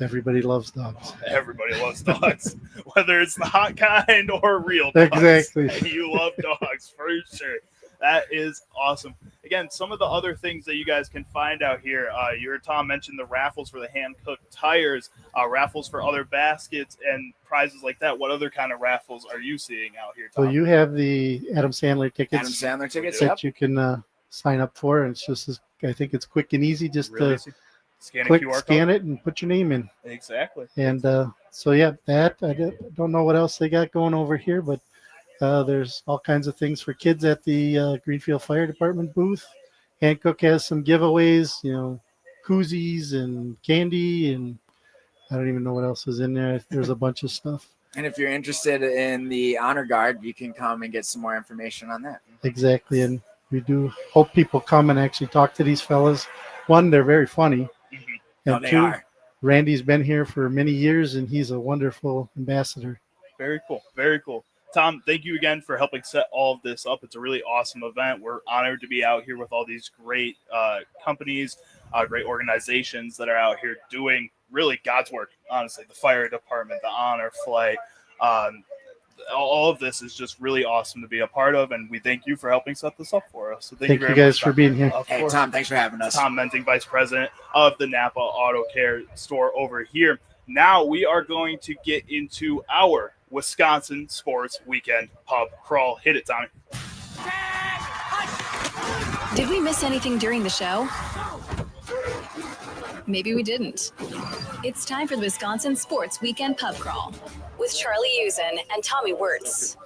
everybody loves dogs. Everybody loves dogs, whether it's the hot kind or real dogs. Exactly. You love dogs for sure. That is awesome. Again, some of the other things that you guys can find out here, you heard Tom mention the raffles for the hand-cooked tires, raffles for other baskets and prizes like that. What other kind of raffles are you seeing out here, Tom? So you have the Adam Sandler tickets. That you can sign up for, and it's just I think it's quick and easy. Just really to scan it, and put your name in. Exactly. And so yeah, that I don't know what else they got going over here, but there's all kinds of things for kids at the Greenfield Fire Department booth. Hancock has some giveaways, koozies and candy, and I don't even know what else is in there. There's a bunch of stuff. And if you're interested in the Honor Guard, you can come and get some more information on that. Exactly, and we do hope people come and actually talk to these fellas. One, they're very funny. And they two, are. Randy's been here for many years, and he's a wonderful ambassador. Very cool. Very cool. Tom, thank you again for helping set all of this up. It's a really awesome event. We're honored to be out here with all these great companies, great organizations that are out here doing really God's work, honestly. The fire department, the honor flight, all of this is just really awesome to be a part of, and we thank you for helping set this up for us. So thank you very guys much, for being here. Hey, Tom, thanks for having us. Tom Menting, Vice President of the Napa Auto Care store over here. Now we are going to get into our Wisconsin Sports Weekend Pub Crawl. Hit it, Tommy. Did we miss anything during the show? Maybe we didn't. It's time for the Wisconsin Sports Weekend Pub Crawl with Charlie Uczen and Tommy Wirtz.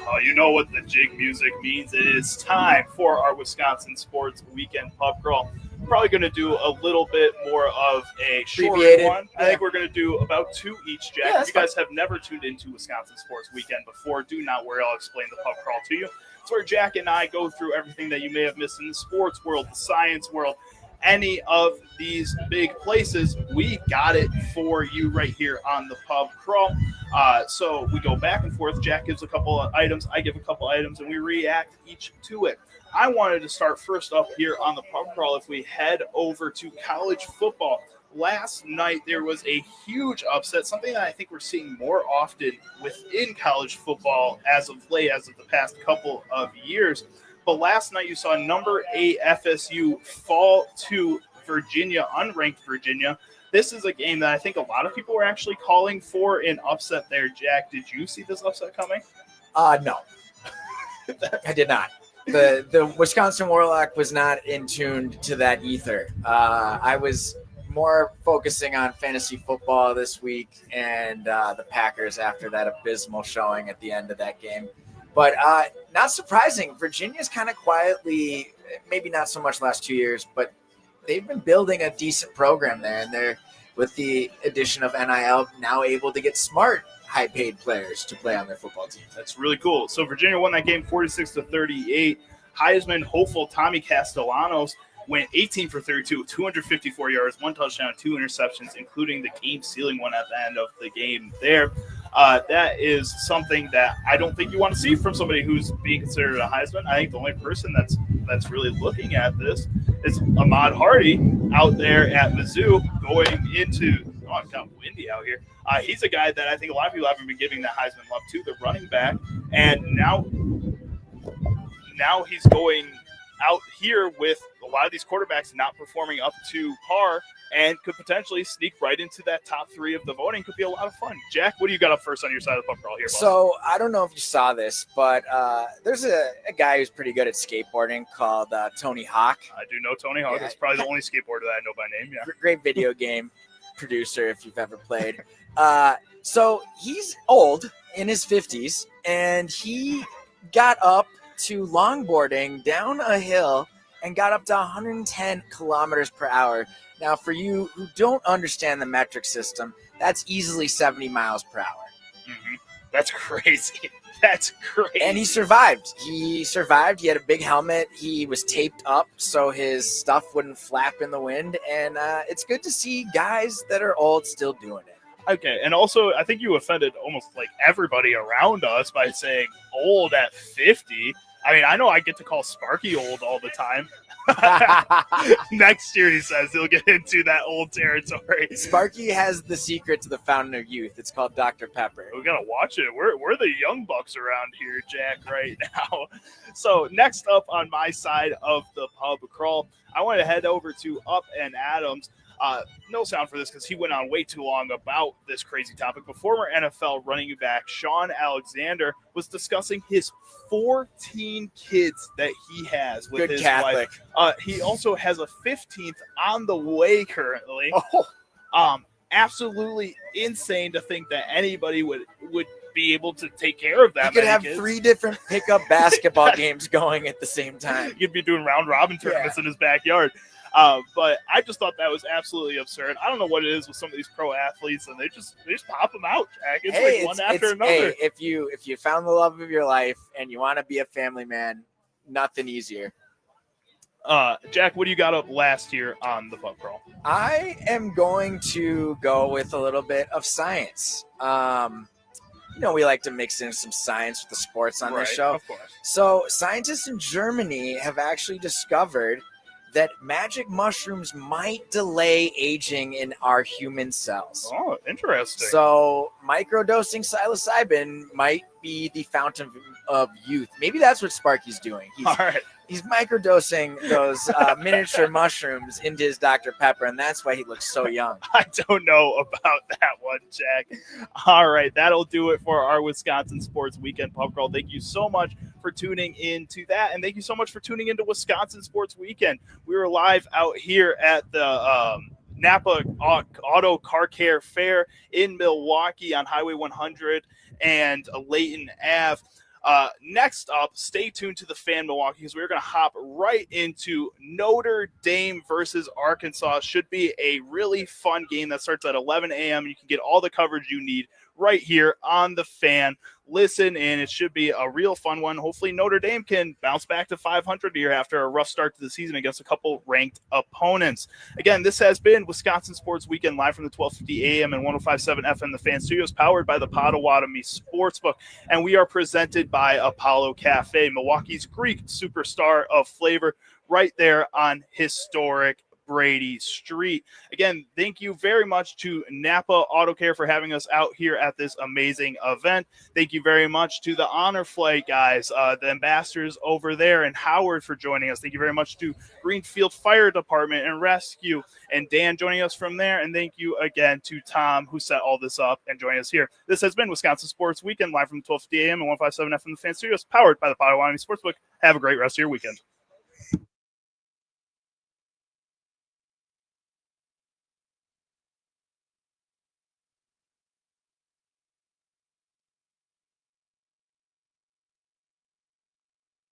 Oh, you know what the jig music means. It is time for our Wisconsin Sports Weekend Pub Crawl. We're probably going to do a little bit more of a short one. I think we're going to do about 2 each, Jack. If you guys have never tuned into Wisconsin Sports Weekend before, do not worry. I'll explain the pub crawl to you. It's where Jack and I go through everything that you may have missed in the sports world, the science world, any of these big places. We got it for you right here on the pub crawl. So we go back and forth. Jack gives a couple of items. I give a couple items, and we react each to it. I wanted to start first up here on the pub crawl. If we head over to college football, last night there was a huge upset, something that I think we're seeing more often within college football as of late, as of the past couple of years. But last night you saw number 8 FSU fall to Virginia, unranked Virginia. This is a game that I think a lot of people were actually calling for an upset there. Jack, did you see this upset coming? No, I did not. The Wisconsin Warlock was not in tune to that ether. I was more focusing on fantasy football this week and the Packers after that abysmal showing at the end of that game. But not surprising, Virginia's kind of quietly, maybe not so much last 2 years, but they've been building a decent program there. And they're, with the addition of NIL, now able to get smart, high-paid players to play on their football team. That's really cool. So Virginia won that game 46-38. Heisman hopeful Tommy Castellanos went 18 for 32, 254 yards, 1 touchdown, 2 interceptions, including the game-sealing one at the end of the game there. That is something that I don't think you want to see from somebody who's being considered a Heisman. I think the only person that's really looking at this is Ahmad Hardy out there at Mizzou going into – oh, it's kind of windy out here. He's a guy that I think a lot of people haven't been giving the Heisman love to, the running back. And now he's going out here with a lot of these quarterbacks not performing up to par and could potentially sneak right into that top 3 of the voting. Could be a lot of fun. Jack, what do you got up first on your side of the pub crawl here, boss? So I don't know if you saw this, but there's a guy who's pretty good at skateboarding called Tony Hawk. I do know Tony Hawk. Yeah. That's probably the only skateboarder that I know by name. Yeah. Great video game producer if you've ever played. So he's old, in his 50s, and he got up to longboarding down a hill and got up to 110 kilometers per hour. Now, for you who don't understand the metric system, that's easily 70 miles per hour. Mm-hmm. That's crazy. That's crazy. And he survived. He had a big helmet. He was taped up so his stuff wouldn't flap in the wind. And it's good to see guys that are old still doing it. Okay, and also I think you offended almost like everybody around us by saying old at 50. I mean, I know I get to call Sparky old all the time. Next year, he says he'll get into that old territory. Sparky has the secret to the fountain of youth. It's called Dr. Pepper. We gotta watch it. We're the young bucks around here, Jack, right now. So next up on my side of the pub crawl, I want to head over to Up and Adams. No sound for this because he went on way too long about this crazy topic. But former NFL running back Sean Alexander was discussing his 14 kids that he has with his Catholic wife. He also has a 15th on the way currently. Oh. Absolutely insane to think that anybody would be able to take care of that. You could have kids. 3 different pickup basketball games going at the same time. You'd be doing round robin tournaments in his backyard. But I just thought that was absolutely absurd. I don't know what it is with some of these pro athletes, and they just pop them out, Jack. It's like one after another. Hey, if you found the love of your life and you want to be a family man, nothing easier. Jack, what do you got up last year on the pub crawl? I am going to go with a little bit of science. We like to mix in some science with the sports on this show. Of course. So scientists in Germany have actually discovered that magic mushrooms might delay aging in our human cells. Oh, interesting. So microdosing psilocybin might be the fountain of youth. Maybe that's what Sparky's doing. All right. He's microdosing those miniature mushrooms into his Dr. Pepper, and that's why he looks so young. I don't know about that one, Jack. All right, that'll do it for our Wisconsin Sports Weekend Pub Crawl. Thank you so much for tuning in to that, and thank you so much for tuning into Wisconsin Sports Weekend. We were live out here at the Napa Auto Car Care Fair in Milwaukee on Highway 100 and Layton Ave. Next up, stay tuned to the Fan Milwaukee because we're going to hop right into Notre Dame versus Arkansas. Should be a really fun game that starts at 11 a.m. You can get all the coverage you need right here on the Fan. Listen in. It should be a real fun one. Hopefully Notre Dame can bounce back to 500 here after a rough start to the season against a couple ranked opponents. Again, this has been Wisconsin Sports Weekend live from the 1250 AM and 105.7 FM The Fan Studios, powered by the Potawatomi Sportsbook. And we are presented by Apollo Cafe, Milwaukee's Greek superstar of flavor, right there on historic Brady Street. Again, thank you very much to Napa Auto Care for having us out here at this amazing event. Thank you very much to the Honor Flight guys, the ambassadors over there, and Howard for joining us. Thank you very much to Greenfield Fire Department and Rescue and Dan joining us from there. And thank you again to Tom who set all this up and joining us here. This has been Wisconsin Sports Weekend live from 12:50 a.m. and 105.7 FM The Fan Studios, powered by the Potawatomi Sportsbook. Have a great rest of your weekend.